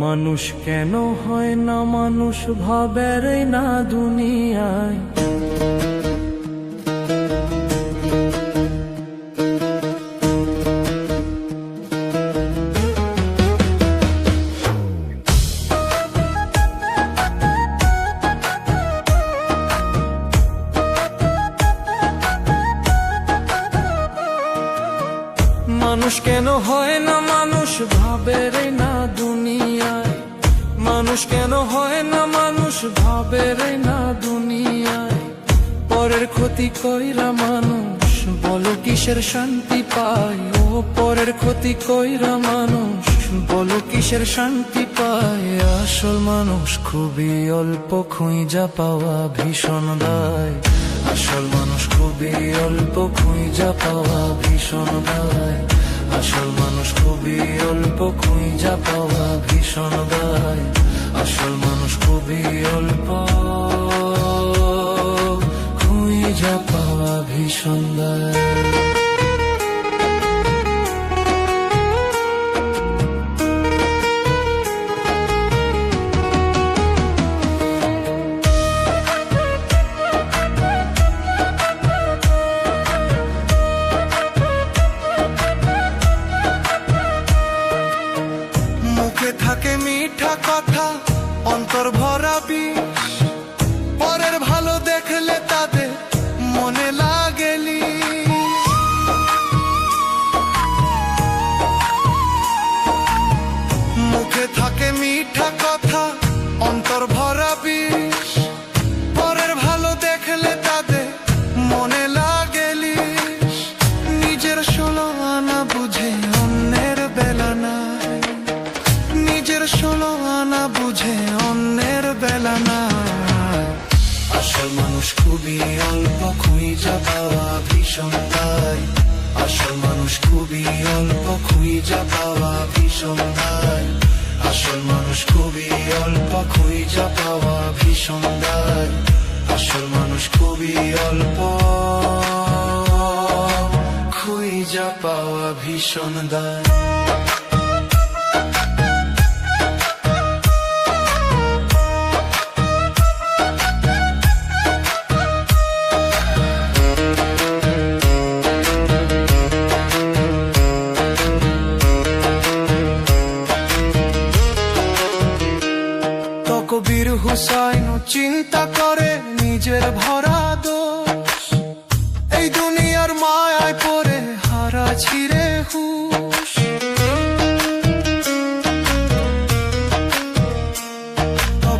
মানুষ কেন হয় না মানুষ ভাবের না দুনিয়ায়। মানুষ কেন হয় না মানুষ ভাবের না দুনিয়ায়, মানুষ কেন হয় না মানুষ ভাবের না দুনিয়ায়। পরের ক্ষতি কইরা মানুষ বলো কিসের শান্তি পায়, ও পরের ক্ষতি কইরা মানুষ বলো কিসের শান্তি পায়। আসল মানুষ খুবই অল্প, খুঁজা পাওয়া ভীষণ দায়। আসল মানুষ খুবই অল্প, খুঁজা পাওয়া ভীষণ দায়। আসল মানুষ খুবই অল্প, খুঁজা পাওয়া ভীষণ দায়। আসল মানুষ খুবই অল্প, খুঁজা পাওয়া ভীষণ দায়। থাকে মিঠা কথা, অন্তর ভরা বিষ, পরের ভালো দেখলে তাদের মনে লাগেলি। মুখে থাকে মিঠা কথা, অন্তর ভরা বিষ, পরের ভালো দেখলে তাদের মনে লাগেলি। নিজের 16 আনা বুঝে অন্যের বেলা নাই, নিজের 16 আনা বুঝে অন্যের বেলা নাই। আসল মানুষ খুবই অল্প, খুঁজা পাওয়া ভীষণ দায়। আসল মানুষ খুবই অল্প, খুঁজা পাওয়া ভীষণ দায়। আসল মানুষ খুবই অল্প, খুঁজা পাওয়া ভীষণ দায়। আসল মানুষ খুবই অল্প, খুঁজা পাওয়া ভীষণ দায়। কবির হুসাইন চিন্তা করে নিজের ভরা দোষ, এই দুনিয়ার মায়ায় পড়ে হারা ছিড়ে হুশ।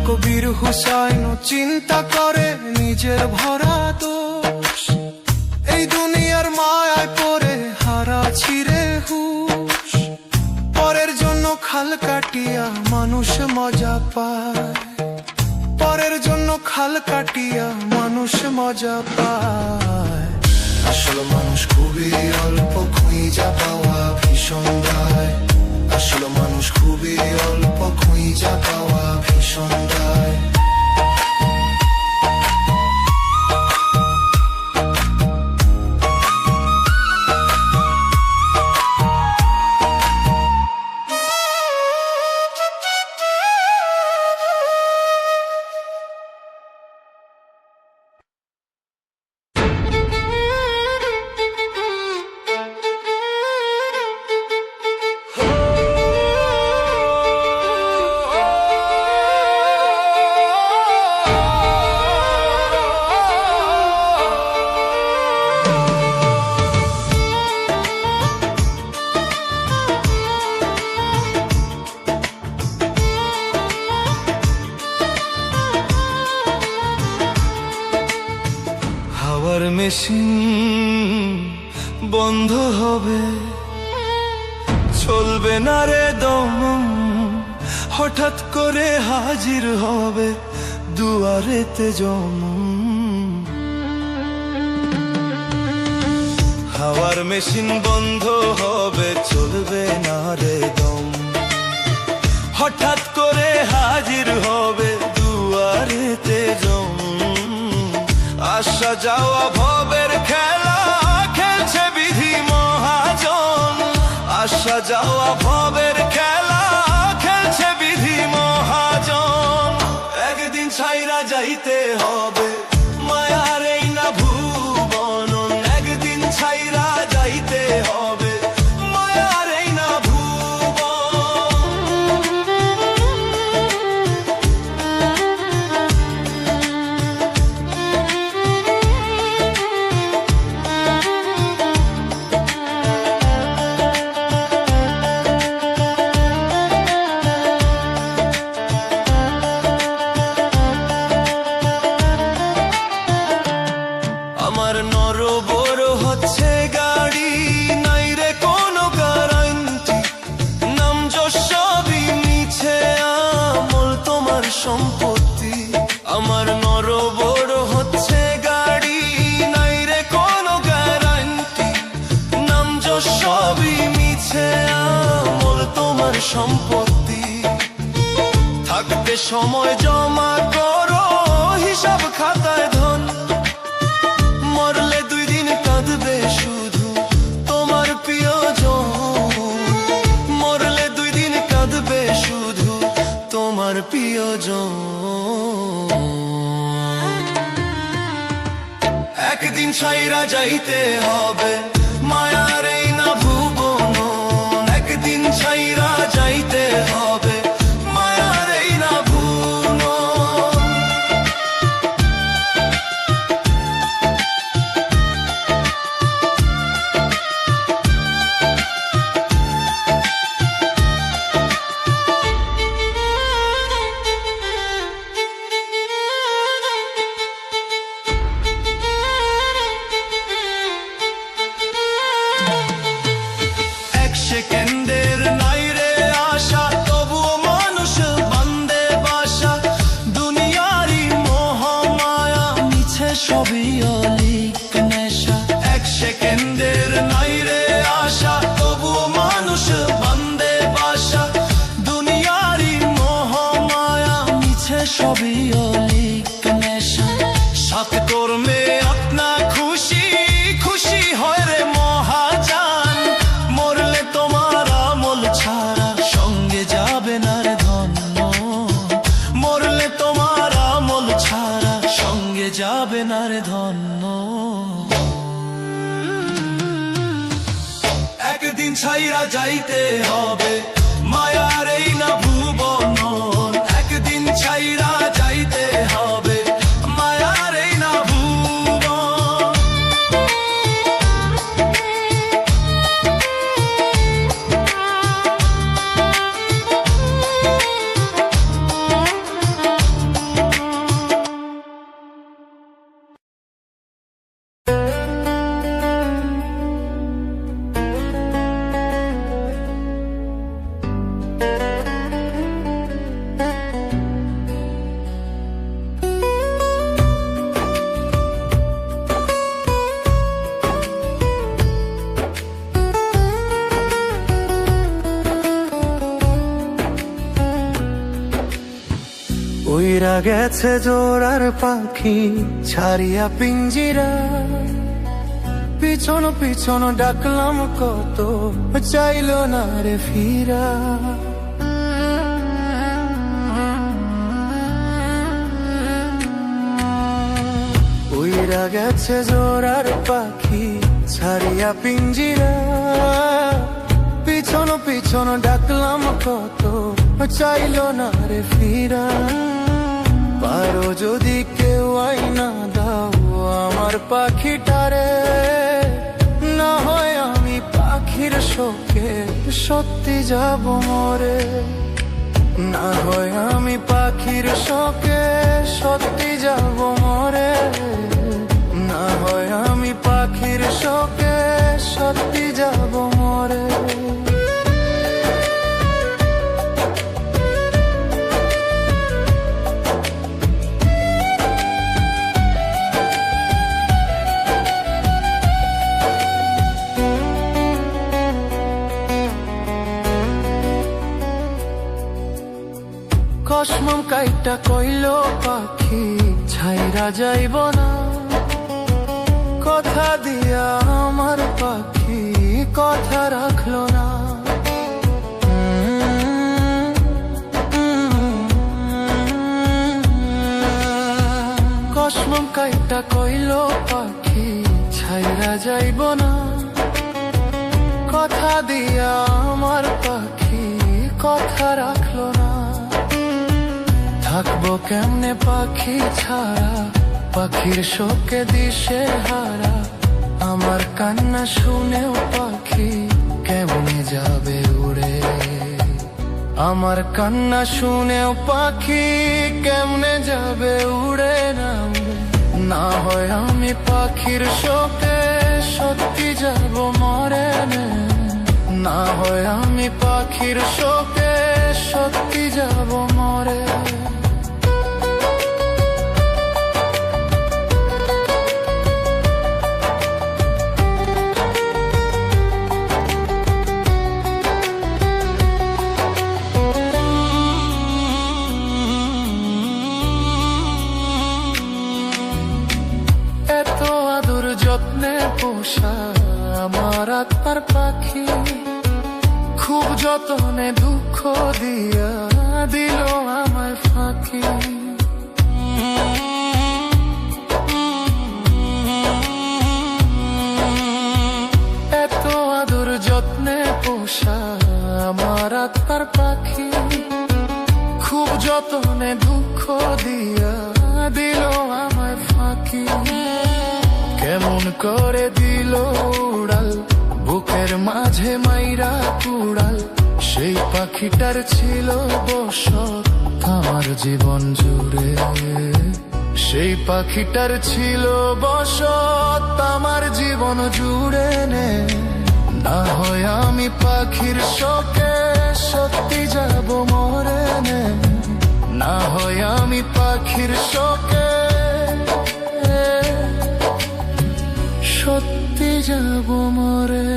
কবির হুসাইন চিন্তা করে নিজের ভরা দোষ, এই দুনিয়ার মায়ায় পড়ে হারা ছিড়ে হুশ। পরের জন্য খাল কাটিয়া মানুষ মজা পায়, পরের জন্য খাল কাটিয়া মানুষ মজা পায়। আসল মানুষ খুবই অল্প, খুঁজা পাওয়া ভীষণ দায়। আসল মানুষ খুবই অল্প, খুঁজা পাওয়া ভীষণ দায়। মেশিন বন্ধ হবে, চলবে না রে দম, হঠাৎ করে হাজির হবে দুয়ারেতে জম। হাওয়ার মেশিন বন্ধ হবে, চলবে না রে দম, হঠাৎ করে হাজির হবে দুয়ারেতে জম। আসা যাওয়া ভবের খেলা খেলছে বিধি মহাজন, আসা যাওয়া ভবের খেলা খেলছে বিধি মহাজন। একদিন ছাইরা যাইতে হবে মায়ার এই না ভুবন, একদিন ছাইরা যাইতে হবে মায়ার এই না ভুবন। আমার নর বড় হচ্ছে গাড়ি, নাই রে কোনো গ্যারান্টি, নাম যশ সবই মিছে আমল তোমার সম্পত্তি। আমার নর বড় হচ্ছে গাড়ি, নাই রে কোনো গ্যারান্টি, নাম যশ সবই মিছে আমল তোমার সম্পত্তি। থাকতে সময় জমা করো হিসাব খাতায় ধন, মরলে 2 দিন কাঁদবে শুধু তোমার প্রিয়জন, মরলে 2 দিন কাঁদবে শুধু তোমার প্রিয়জন। একদিন ছাইরা যাইতে হবে মায়ার এই না ভুবন, একদিন ছাইরা যাইতে হবে মায়ার এই না ভুবন। এক সেকেন্ডের নাই রে আশা, তবুও মানুষ বান্দে বাসা, দুনিয়ারি মোহ মায়া মিছে সবই অলিক নেশা। এক সেকেন্ডের নাই রে আশা, তবুও মানুষ বান্দে বাসা, দুনিয়ারি মোহ মায়া মিছে সবই অলিক নেশা। সাত কর্মে আপনা খুশি খুশি হয় রে মহাজান, মরলে তোমার আমল ছাড়া সঙ্গে যাবে না রে ধন্য, মরলে তোমার আমল ছাড়া সঙ্গে যাবে না রে ধন্য। একদিন ছাইরা যাইতে হবে মায়ার এই না ভুবন, একদিন ছাইরা যাইতে হবে মায়ার এই না ভুবন। উইরা গেছে জোড়ার পাখি ছাড়িয়া পিঞ্জিরা, পিছন পিছন ডাকলাম কত চাইল না রে ফিরা। উইরা গেছে জোড়ার পাখি ছাড়িয়া পিঞ্জিরা, পিছন পিছন ডাকলাম কত চাইল না রে ফিরা। পারো যদি কেউ আইনা দাও আমার পাখিটারে, না হয় আমি পাখির শোকে সত্যি যাব মরে, না হয় আমি পাখির শোকে সত্যি যাব মরে, না না হয় আমি পাখির শোকে সত্যি যাব মরে। কসমম কাইটা কইল পাখি ছাইরা যাইব না, কথা দিয়া আমার পাখি কথা রাখলো না। কসমম কাইটা কইল পাখি ছাইরা যাইব না, কথা দিয়া আমার পাখি কথা রাখলো না। থাকবো কেমনে পাখি ছাড়া, পাখির শোকে দিশে হারা, আমার কান্না শুনেও পাখি কেমনে যাবে উড়ে। আমার কান্না শুনেও পাখি কেমনে যাবে উড়ে না উড়ে। না হয় আমি পাখির শোকে সত্যি যাব মরে, না হয় আমি পাখির শোকে সত্যি যাব মরে। যত্নে পোষা আমার আত্মার পাখি, খুব যতনে দুঃখ দিয়া দিল আমায় ফাঁকি। এত আদর যত্নে পোষা আমার আত্মার পাখি, খুব যতনে দুঃখ দিয়া দিল আমায় ফাঁকি। কেমন করে দিল উড়াল বুকের মাঝে মাইরা কুড়াল, সেই পাখিটার ছিল বসত আমার জীবন জুড়ে। সেই পাখিটার ছিল বসত আমার জীবন জুড়ে নে। না হয় আমি পাখির শোকে সত্যি যাব মরে, না হয় আমি পাখির শোকে সত্যি যাব মরে।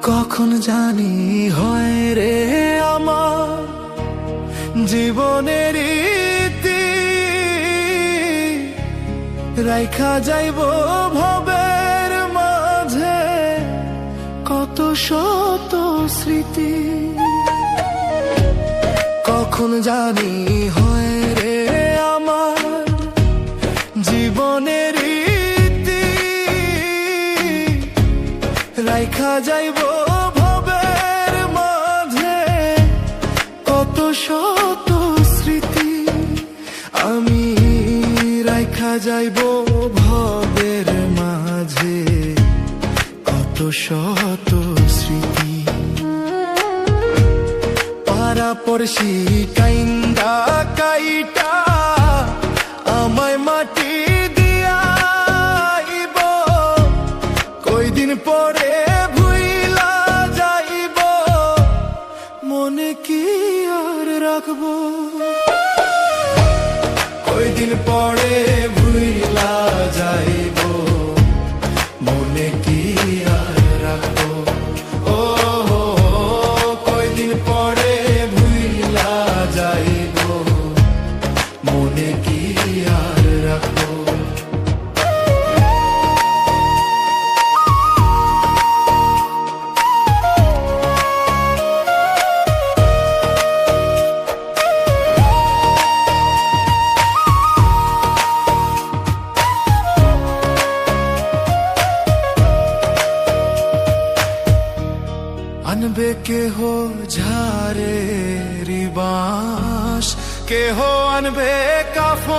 কখন জানি হয় রে আমার জীবনের ইতি, রাইখা যাইব ভবের মাঝে কত শত স্মৃতি। কখন জানি হয় রে আমার জীবনের ইতি, রাইখা যাইব ভবের মাঝে কত শত স্মৃতি। আমি রাইখা যাইব ভবের মাঝে কত শত স্মৃতি। পাড়া পড়শি কাইন্দা কাইটা আমায় মাটি দিয়াইব, কয়দিন পরে ভুইলা যাইব, মনে কি আর রাখবো। কয়দিন পরে ভুইলা যাইব, মনে কি আর রাখবো। ও কয়দিন পরে ভুইলা যাইব, মনে কি আর রাখবো। কেহ আনবে কাফন,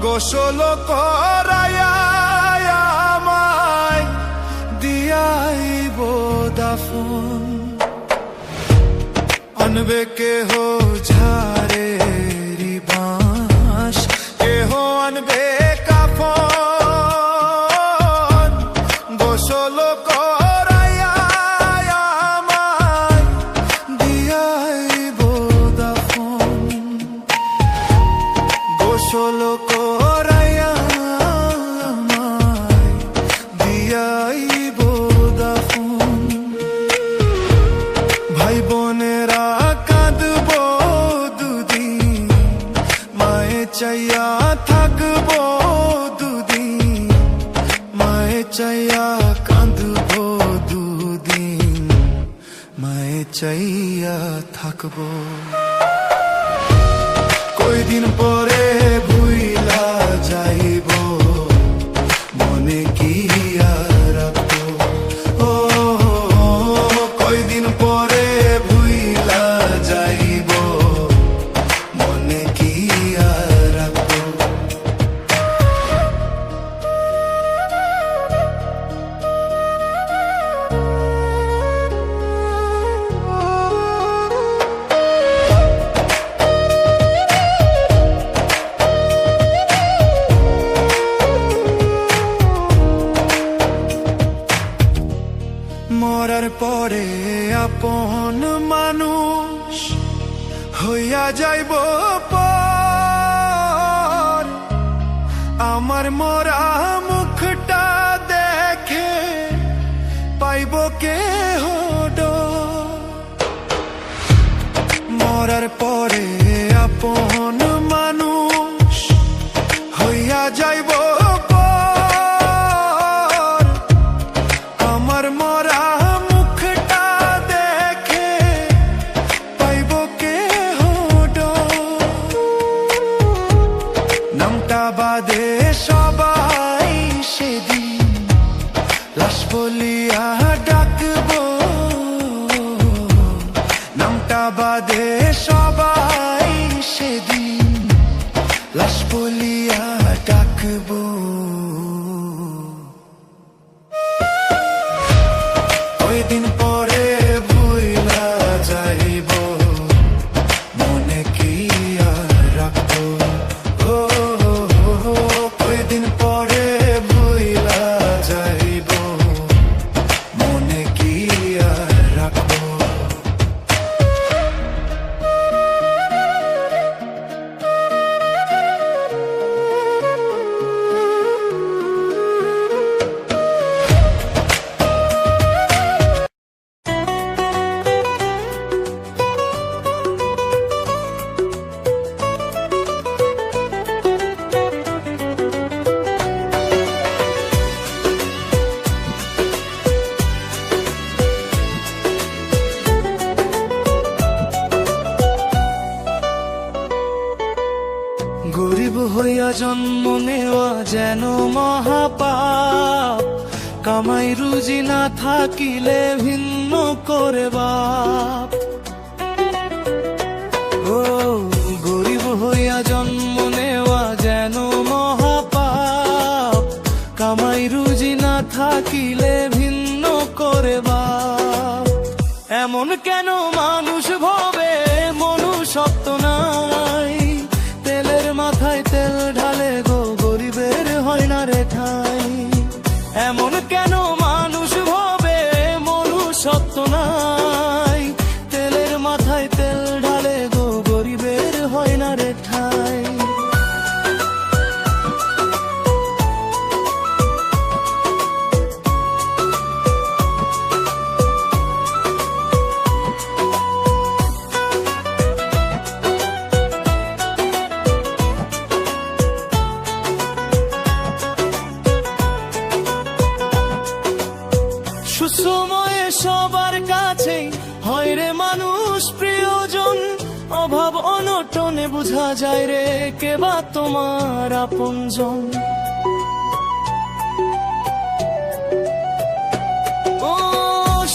গোসল করাইয়া আমায় দিয়াইব দাফন। আনবে কেহ ঝাড়েরি বাঁশ, কেহ আনবে কাফন, গোসল করাইয়া আমায় দিয়াইব দাফন। গোসল করাইয়া আমায় দিয়াইব দাফন। ভাই বোনেরা কাঁদব দুদিন, মায়ে চাইয়া থাকব দুদিন, মায়ে চাইয়া কাঁদব দুদিন, মায়ে চাইয়া থাকব। কয়দিন পরে ভুইলা যাইব, মনে কি আর রাখবো। ও কয়দিন পরে ভুইলা যাইব, মনে কি আর রাখবো। মরার পরে আপন মানুষ হইয়া যাইব পর, আমার মরা মুখটা দেখে পাইব কেহ ডর। মরার পরে আপন মানুষ হইয়া যাইব পর, আমার মরা মুখটা দেখে পাইব কেহ ডর। নামটা বাদে সবাই সেদিন লাশ বলিয়া ডাকব, নামটা বাদে সবাই সেদিন লাশ বলিয়া ডাকব। কয়দিন পরে ভুইলা যাইব, মনে কি আর রাখবো। ও কয়দিন পরে ভুইলা যাইব, মনে কি আর রাখবো। গরিব হইয়া জন্ম নেওয়া যেন মহাপাপ, কামাই রুজি না থাকিলে ভিন্ন করে বাপ। ও গরিব হইয়া জন্ম নেওয়া যেন মহাপাপ, কামাই রুজি না থাকিলে ভিন্ন করে বাপ। এমন কেন মানুষ ভবে মনুষ্যত্ব নাই, তেলের মাথায় তেল ঢালে গো গরিবের হয় না রে ঠাই। এমন কেন মানুষ ভাবে মনুষ্যত্ব নাই, তেলের মাথায় তেল ঢালে গো গরিবের হয় না রে ঠাই। সুসময়ে সবার কাছে হয় রে মানুষ প্রিয়জন, অভাব অনটনে বুঝা যায় রে কে বা তোমার আপনজন। ও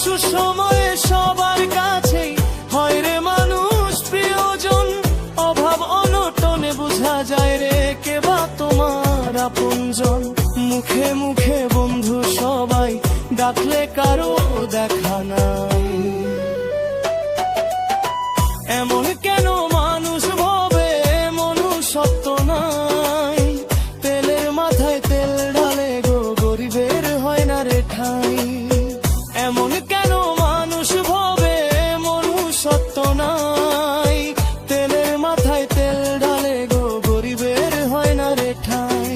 সুসময়ে সবার কাছে হয় রে মানুষ প্রিয় আপনজন, মুখে মুখে বন্ধু সবাই, ডাকলে কারো দেখা নাই। এমন কেন মানুষ ভাবে মনুষ্যত্ব নাই, তেলের মাথায় তেল ঢালে গো গরিবের হয় না রে ঠাই। এমন কেন মানুষ ভাবে মনুষ্যত্ব নাই, তেলের মাথায় তেল ঢালে গো গরিবের হয় না রে ঠাই।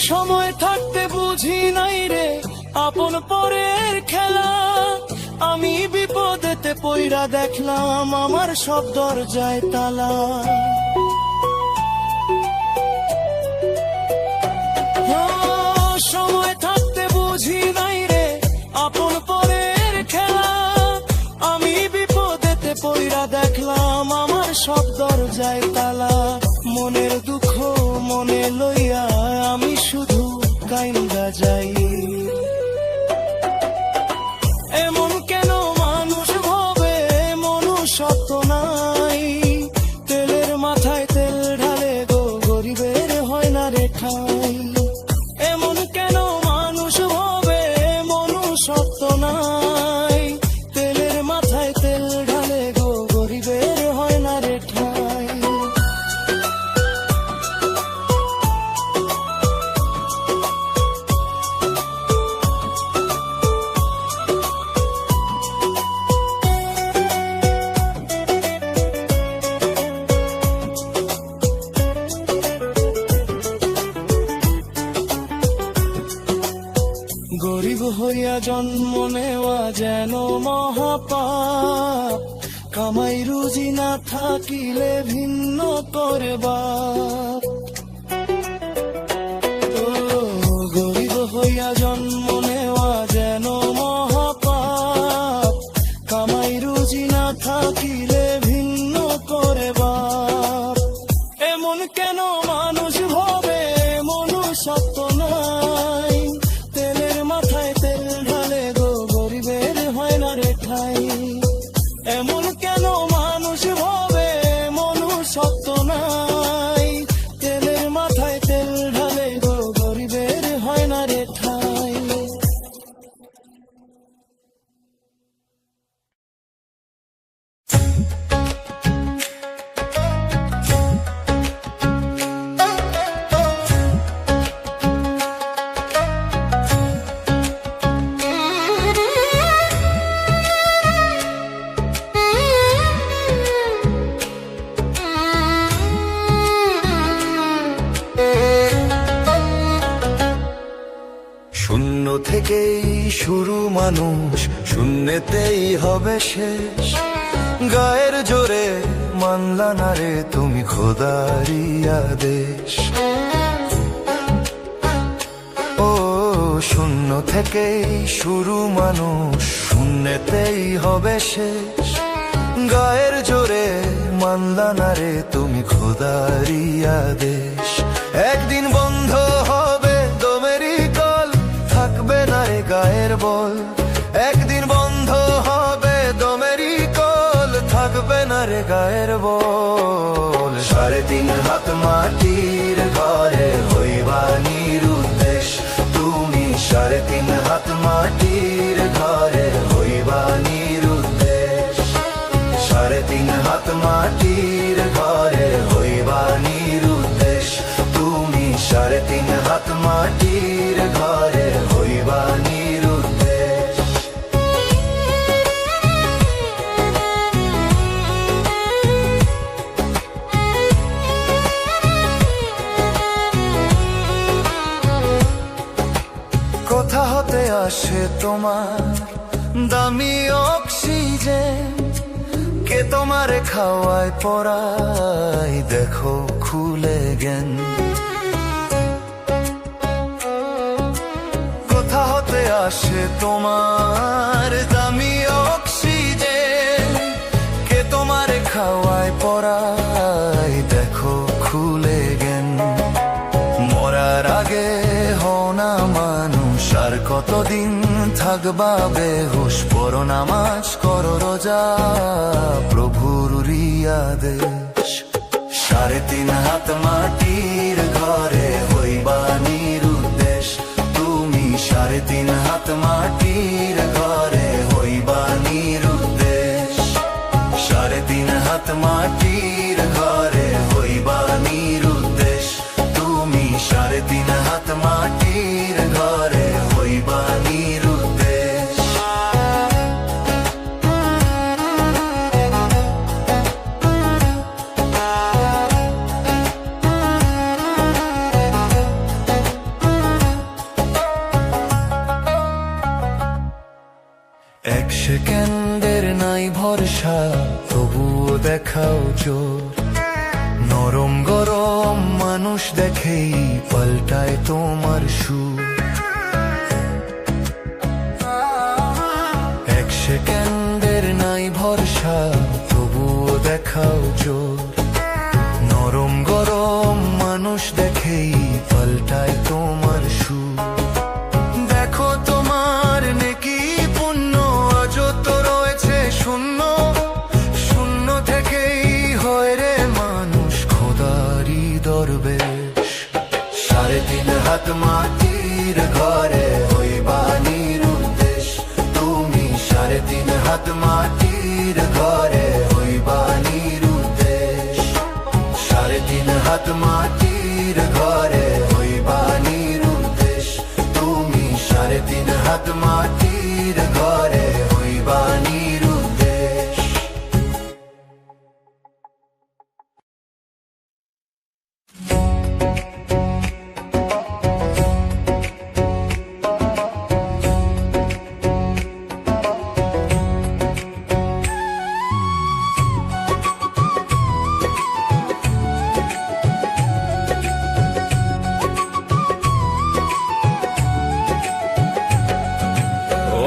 সময় থাকতে বুঝি নাই রে আপন পরের খেলা, আমি বিপদেতে পইরা দেখলাম আমার সব দরজায় তালা। সময় থাকতে বুঝি নাই রে আপন পরের খেলা, আমি বিপদেতে পইরা দেখলাম আমার সব দরজায় তালা। মনের দুঃখ মনে লইয়া আমি শুধু কাইন্দা যাই। এমন কেন মানুষ ভাবে মনুষ্যত্ব নাই, তেলের মাথায় তেল ঢালে গো গরিবের হয় না রে ঠাই। এমন কেন মানুষ ভাবে মনুষ্যত্ব নাই, তেলের মাথায় তেল ঢালে গো গরিবের হয় না রে ঠাই। গরিব হইয়া জন্ম নেওয়া যেন মহাপাপ, কামাই রুজি না থাকিলে ভিন্ন করে বাপ। ও গরিব হইয়া জন্ম নেওয়া যেন মহাপাপ, কামাই রুজি না থাকিলে ভিন্ন করে বাপ। এমন কেন মানুষ ভাবে মনুষ্যত্ব নাই, তেলের মাথায় তেল ঢালে গো গরিবের হয় না রে ঠাই। এমন কেন মানুষ ভাবে মনুষ্যত্ব নাই, তেলের মাথায় তেল ঢালে গো গরিবের হয় না রে ঠাই। শূন্য থেকেই শুরু মানুষ, শূন্যতেই হবে শেষ। গায়ের জোরে মানলা না রে তুমি খোদারি আদেশ। ও শূন্য থেকেই শুরু মানুষ, শূন্যতেই হবে শেষ। গায়ের জোরে মানলা না রে তুমি খোদারি আদেশ। একদিন বন্ধ হবে দমেরই কল, থাকবে না রে গায়ের বল। একদিন বন্ধ হবে দমেরই কল, থাকবে না রে গায়ের বল। 3.5 হাত মাটির ঘরে হইবা নিরুদ্দেশ তুমি, 3.5 হাত মাটির ঘরে হইবা নিরুদ্দেশ। 3.5 হাত মাটির ঘরে হইবা নিরুদ্দেশ তুমি, 3.5 হাত মাটির ঘরে হইবা নিরুদ্দেশ। কোথা হতে আসে তোমার দামি অক্সিজেন, কে তোমারে খাওয়ায় পরায় দেখো খুলে জ্ঞান। কোথা হতে আসে তোমার দামি অক্সিজেন, কে তোমার কতদিন থাকবা বেহুশ, পড়ো নামাজ করো রোজা, প্রভুর উড়িয়া দেশ। 3.5 হাত মাটির ঘরে হইবা নিরুদ্দেশ, তুমি 3.5 হাত মাটির ঘরে হইবা নিরুদ্দেশ। 3.5 হাত মাটির ঘরে হইবা নিরুদ্দেশ, তুমি 3.5 হাত মাটির ঘরে হইবা নিরুদ্দেশ। এক সেকেন্ডের নাই ভরসা, তবুও দেখাও জোর। নরম গরম মানুষ দেখেই পাল্টায় তোমার সুর। এক সেকেন্ডের নাই ভরসা, তবুও দেখাও জোর। নরম গরম মানুষ দেখেই পাল্টায় তোমার সুর। দেখো তোমার নেকি পুণ্য আজ তো রয়েছে শূন্য, শূন্য থেকেই হয় রে মানুষ খোদারি দরবেশ। 3.5 হাত মাটির ঘরে হইবা নিরুদ্দেশ, তুমি 3.5 হাত মাটির ঘরে হইবা নিরুদ্দেশ। 3.5 হাত মাটির ঘরে হইবা নিরুদ্দেশ, তুমি 3.5 হাত মাটির ঘরে হইবা নিরুদ্দেশ।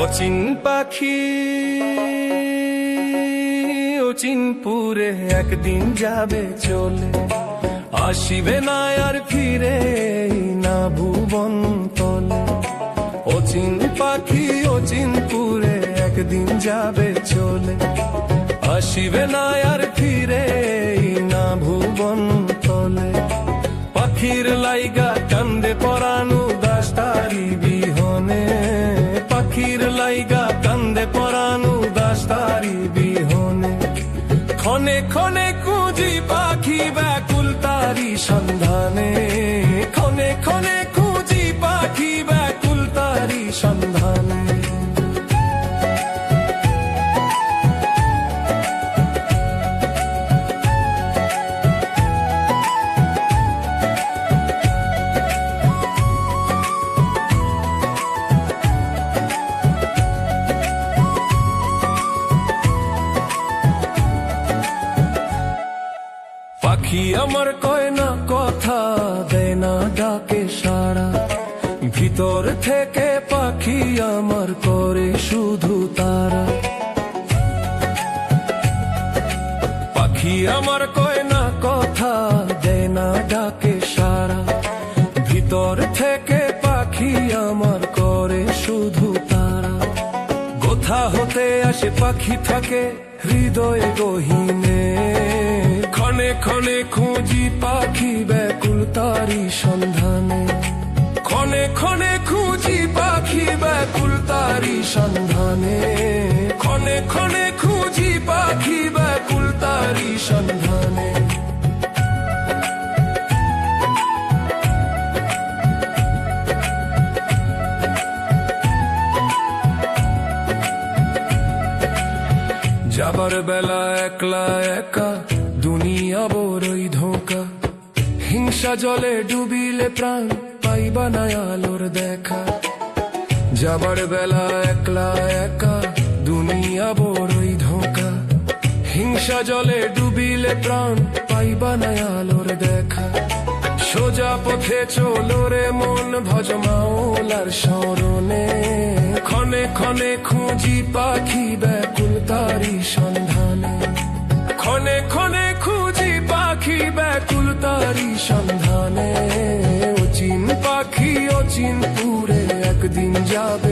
অচিন পাখি অচিনপুরে একদিন যাবে চলে, আসিবে না আর ফিরে না ভুবন তলে। অচিন পাখি অচিনপুরে একদিন যাবে চলে, আসিবে না আর ফিরে না ভুবন তলে। পাখির লাইগা কান্দে পরানু দাস তারি বিহনে, পাখির লাইগা কান্দে পরানু দাস তারি বিহনে। ক্ষণে ক্ষণে খুঁজি পাখি ব্যাকুল তারি সন্ধানে, ক্ষণে ক্ষণে খুঁজি পাখি ব্যাকুল তারি সন্ধানে। পাখি আমার কয় না কথা, দেয় না ডাকে সাড়া, ভিতর থেকে পাখি আমার করে শুধু তারা। পাখি আমার কয় না কথা, দেয় না ডাকে সাড়া, ভিতর থেকে পাখি আমার করে শুধু তারা। কোথা হতে আসে পাখি থাকে হৃদয় গহীনে, ক্ষণে ক্ষণে খুঁজি পাখি ব্যাকুল তারি সন্ধানে। ক্ষণে ক্ষণে খুঁজি পাখি ব্যাকুল তারি সন্ধানে, ক্ষণে ক্ষণে খুঁজি পাখি ব্যাকুল তারি সন্ধানে। যাবার বেলা একলা একা দুনিয়া বড়ই ধোঁকা, হিংসা জলে ডুবিলে প্রাণ পাইবা না আলোর দেখা। যাবার বেলা একলা একা দুনিয়া বড়ই ধোঁকা, হিংসা জলে ডুবিলে প্রাণ পাইবা না আলোর দেখা। সোজা পথে চলো রে মন ভজ মাওলার স্মরণে, ক্ষণে ক্ষণে খুঁজি পাখি ব্যাকুল তারি সন্ধানে। ক্ষণে ক্ষণে খুঁজি পাখি ব্যাকুল তারি সন্ধানে। অচিন পাখি অচিনপুরে একদিন যাবে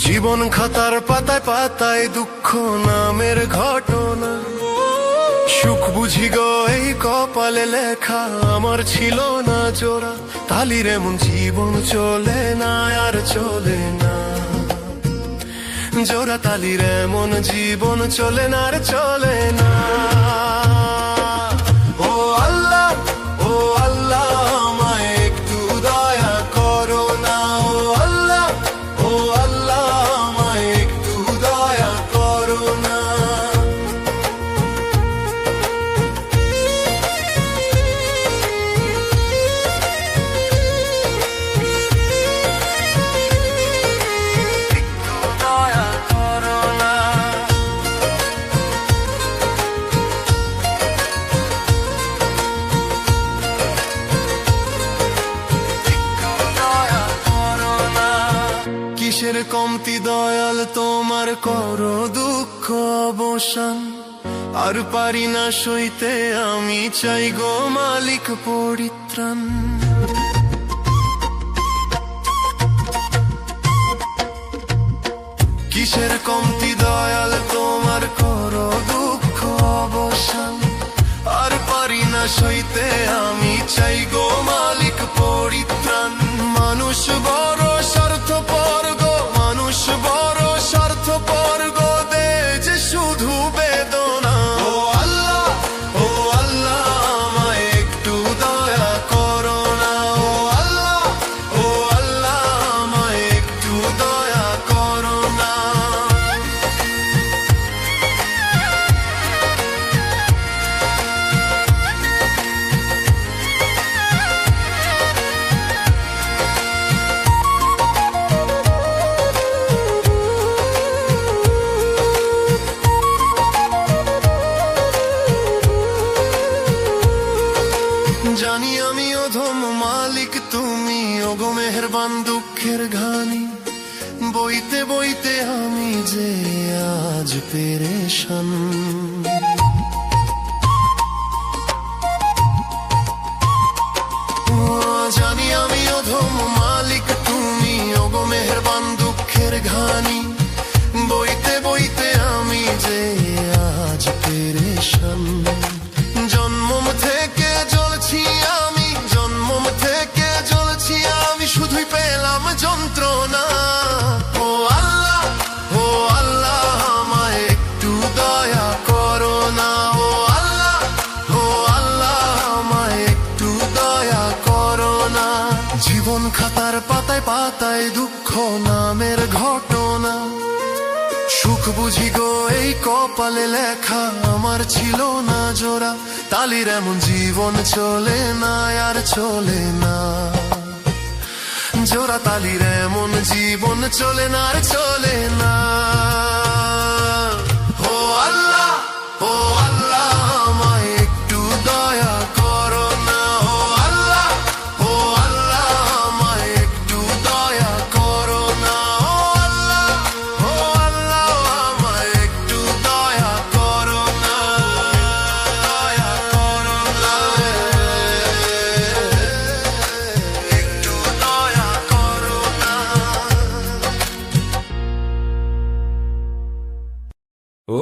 জীবন খাতার পাতায় পাতায় দুঃখ নামের ঘটনা, সুখ বুঝি গো এই কপালে লেখা আমার ছিল না জোড়া, তালির এমন জীবন চলে না আর চলে না, জোড়া তালির এমন জীবন চলে না আর চলে না। ও আল্লাহ, ও আল্লাহ, আমায় একটু দয়া করো না। ও আল্লাহ, ও আল্লাহ, আমায় একটু দয়া করো না। কিসের কমতি দয়াল তোমার করো দুঃখ অবসান, আর পারি না সইতে আমি চাই গো মালিক পরিত্রাণ। কিসের কমতি দয়াল তোমার করো দুঃখ অবসান, আর পারি না সইতে আমি চাই গো মালিক পরিত্রাণ। মানুষ বড় স্বার্থপর গো, মানুষ বড় স্বার্থপর গো, দে যে শুধু বেদনা। ও আল্লাহ, ও আল্লাহ, আমায় একটু দয়া করো না। ও আল্লাহ, ও আল্লাহ, আমায় একটু দয়া করো না। জানি আমি অধম মালিক তুমি, ওগো মেহেরবান দুঃখের ঘানি, বইতে বইতে আমি যে আজ পেরেশান। জানি আমি অধম মালিক তুমি, ওগো মেহেরবান দুঃখের ঘানি, বইতে বইতে আমি যে আজ পেরেশান। জন্মম থেকে জ্বলছি আমি, জন্মম থেকে জ্বলছি আমি, শুধুই পেলাম যন্ত্রণা। ও আল্লাহ, ও আল্লাহ, আমায় একটু দয়া করো না। ও আল্লাহ, ও আল্লাহ, আমায় একটু দয়া করো না। জীবন খাতার পাতায় পাতায় দুঃখ নামের ঘটনা, সুখ বুঝি গো এই কপালে লেখা আমার ছিল না জোড়া, তালির এমন জীবন চলে না আর চলে না, জোড়া তালির এমন জীবন চলে না আর চলে না। ও আল্লাহ, ও আল্লাহ, আমায় একটু দয়া করো না। ও আল্লাহ, ও আল্লাহ, আমায় একটু দয়া করো না। ও আল্লাহ, ও আল্লাহ, আমায় একটু দয়া করো না, দয়া করো না, একটু দয়া করো না। ও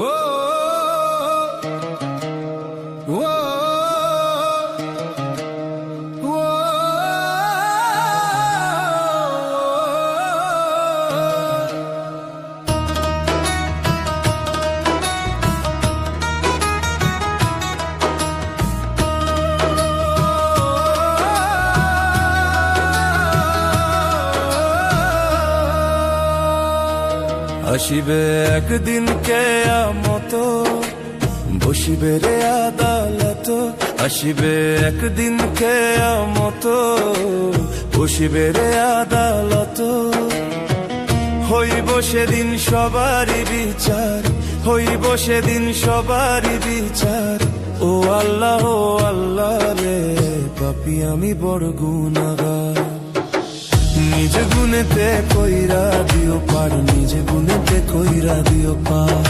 ও ও আসিবে একদিন কেয়ামত, বসিবে রে আদালত। আসিবে একদিন কেয়ামত, বসিবে রে আদালত। হইব সেদিন সবারই বিচার, হইব সেদিন সবারই বিচার। ও আল্লাহ, ও আল্লাহ রে, পাপী আমি বড় গুনাহগার। নিজ গুণেতে কইরা দিও পার, নিজ গুণেতে কইরা দিও পার,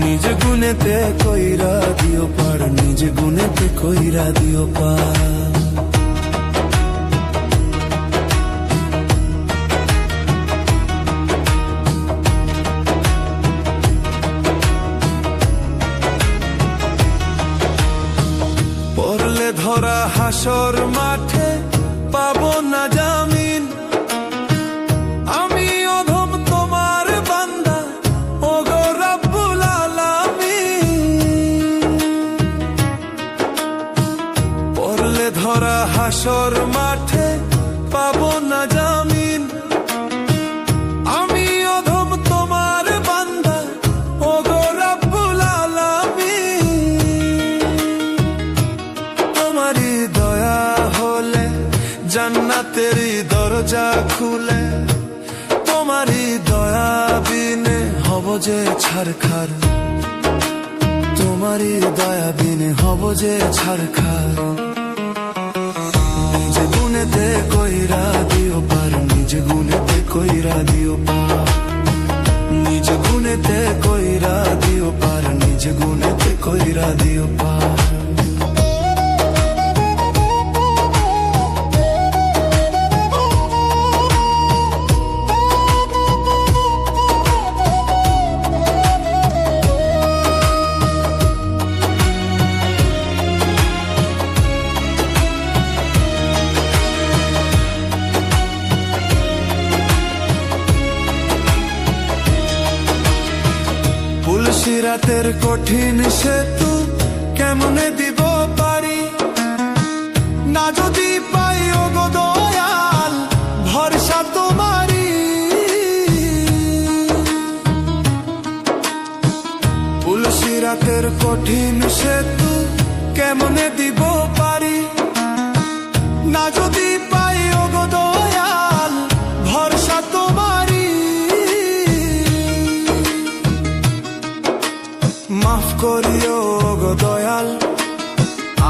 নিজ গুণেতে কইরা দিও পার, নিজ গুণেতে কইরা দিও পার। মাঠে পাবো না জামিন। আমি অধম তোমার বান্দা, ওগো রব্বুল আলামিন। পড়লে ধরা হাসর মাঠে পাবো না জামিন। আমি অধম তোমার বান্দা, ওগো রব্বুল আলামিন। তোমারই দয়া হলে জান্নাতেরই দরজা খুলে, তোমারই দয়া বিনে হব যে ছারখার, তোমারই দয়া বিনে হব যে ছারখার। নিজ গুণেতে কইরা দিও পার, নিজ গুণেতে কইরা দিও পার, নিজ গুণেতে কইরা দিও পার, নিজ গুণেতে কইরা দিও পার। সিরাতের কঠিন সেতু কেমনে দিব পারি, না যদি পাই ওগো দয়াল ভরসা তোমারি। সিরাতের কঠিন সেতু কেমনে দিব পারি, না যদি পাই ওগো দয়াল ভরসা তোমারি। মাফ করিও গো দয়াল,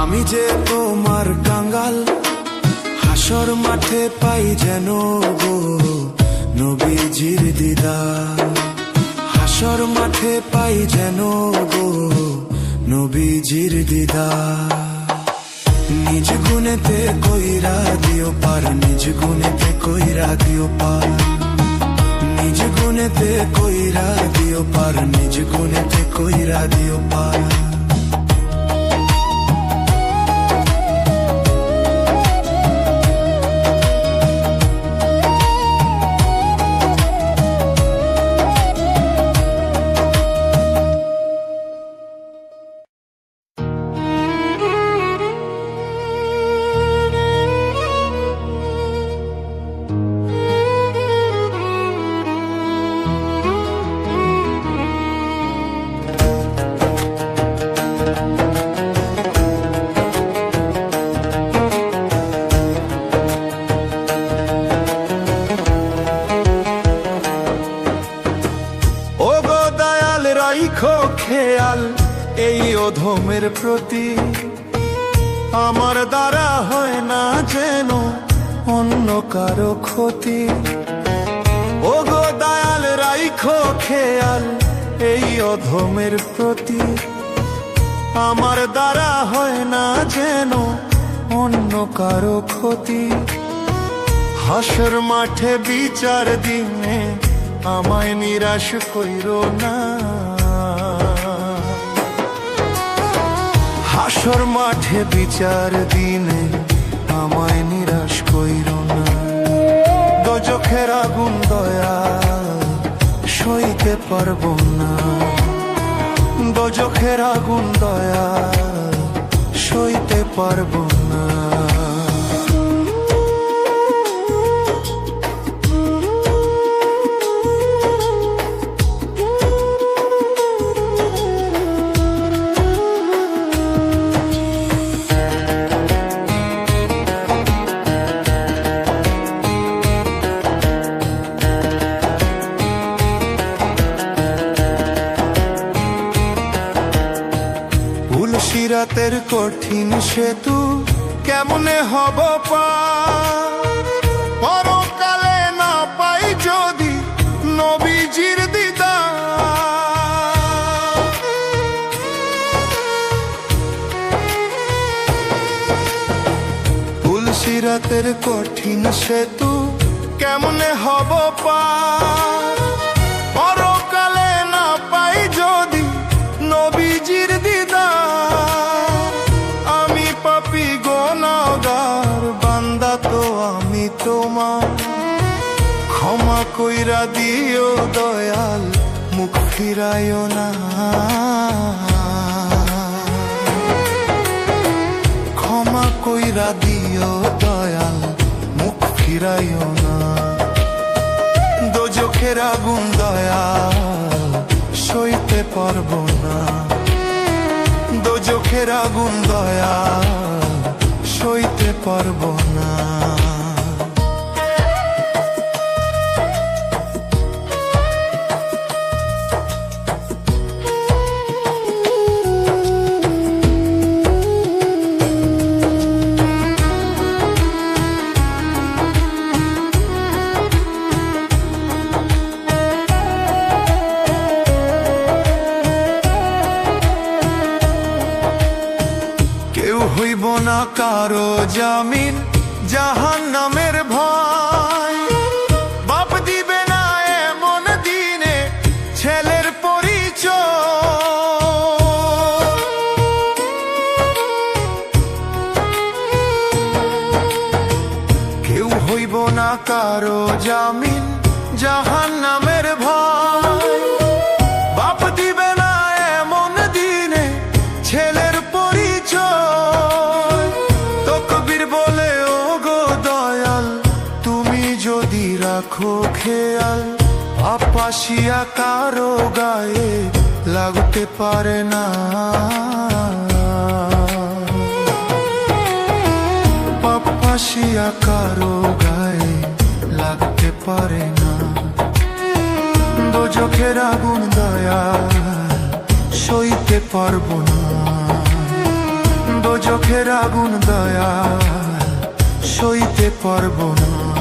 আমি যে তোমার কাঙ্গাল। হাসর মাঠে পাই যেন গো নবীজির দিদার, হাসর মাঠে পাই যেন গো নবীজির দিদার। নিজ গুণেতে কইরা দিও পার, নিজ গুণেতে কইরা দিও পার, নিজ গুণেতে কইরা দিও পার, নিজ গুণেতে কইরা দিও পার। রাইখো খেয়াল এই অধমের প্রতি, আমার দ্বারা হয় না যেন অন্য কারো ক্ষতি। ওগো দয়াল রাইখো খেয়াল এই অধমের প্রতি, আমার দ্বারা হয় না যেন অন্য কারো ক্ষতি। হাসর মাঠে বিচার দিনে আমায় নিরাশ কইরো না, হাসর মাঠে বিচার দিনে আমায় নিরাশ কইরো না। দোজখের আগুন দয়া সইতে পারবো না, দোজখের আগুন দয়া সইতে পারবো না। সিরাতের কঠিন সেতু কেমনে হব পার, পরকালে না পাই যদি নবীজির দিদার। সিরাতের কঠিন সেতু কেমনে হব পার, পরকালে না পাই যদি নবীজির দিদার। আমি পাপী গুনাহগার তোমার ক্ষমা কইরা দিও দয়াল মুখ ফিরাইও না ক্ষমা কইরা দিও দয়াল মুখ ফিরাইও না দোজখের আগুন দয়াল সইতে পারবো না দোজখের আগুন দয়াল সইতে পারবো না হইব না কারো জামিন জাহান্নামের ভয় বাপ দিবে না এমন দিনে ছেলের পরিচয় কেউ হইব না কারো জামিন জাহান্নামের ভয় বাপ দিবে না এমন দিনে ছেলের পরিচয় তকবীর বলে ও গো দয়াল তুমি যদি রাখো খেয়াল আপাশিয়া কারো গায়ে লাগতে পারে না পাপাশিয়া কারো গায়ে লাগতে পারে না দোজখের আগুন দয়াল সইতে পারবো না দোজখের আগুন দয়াল সইতে পারবো না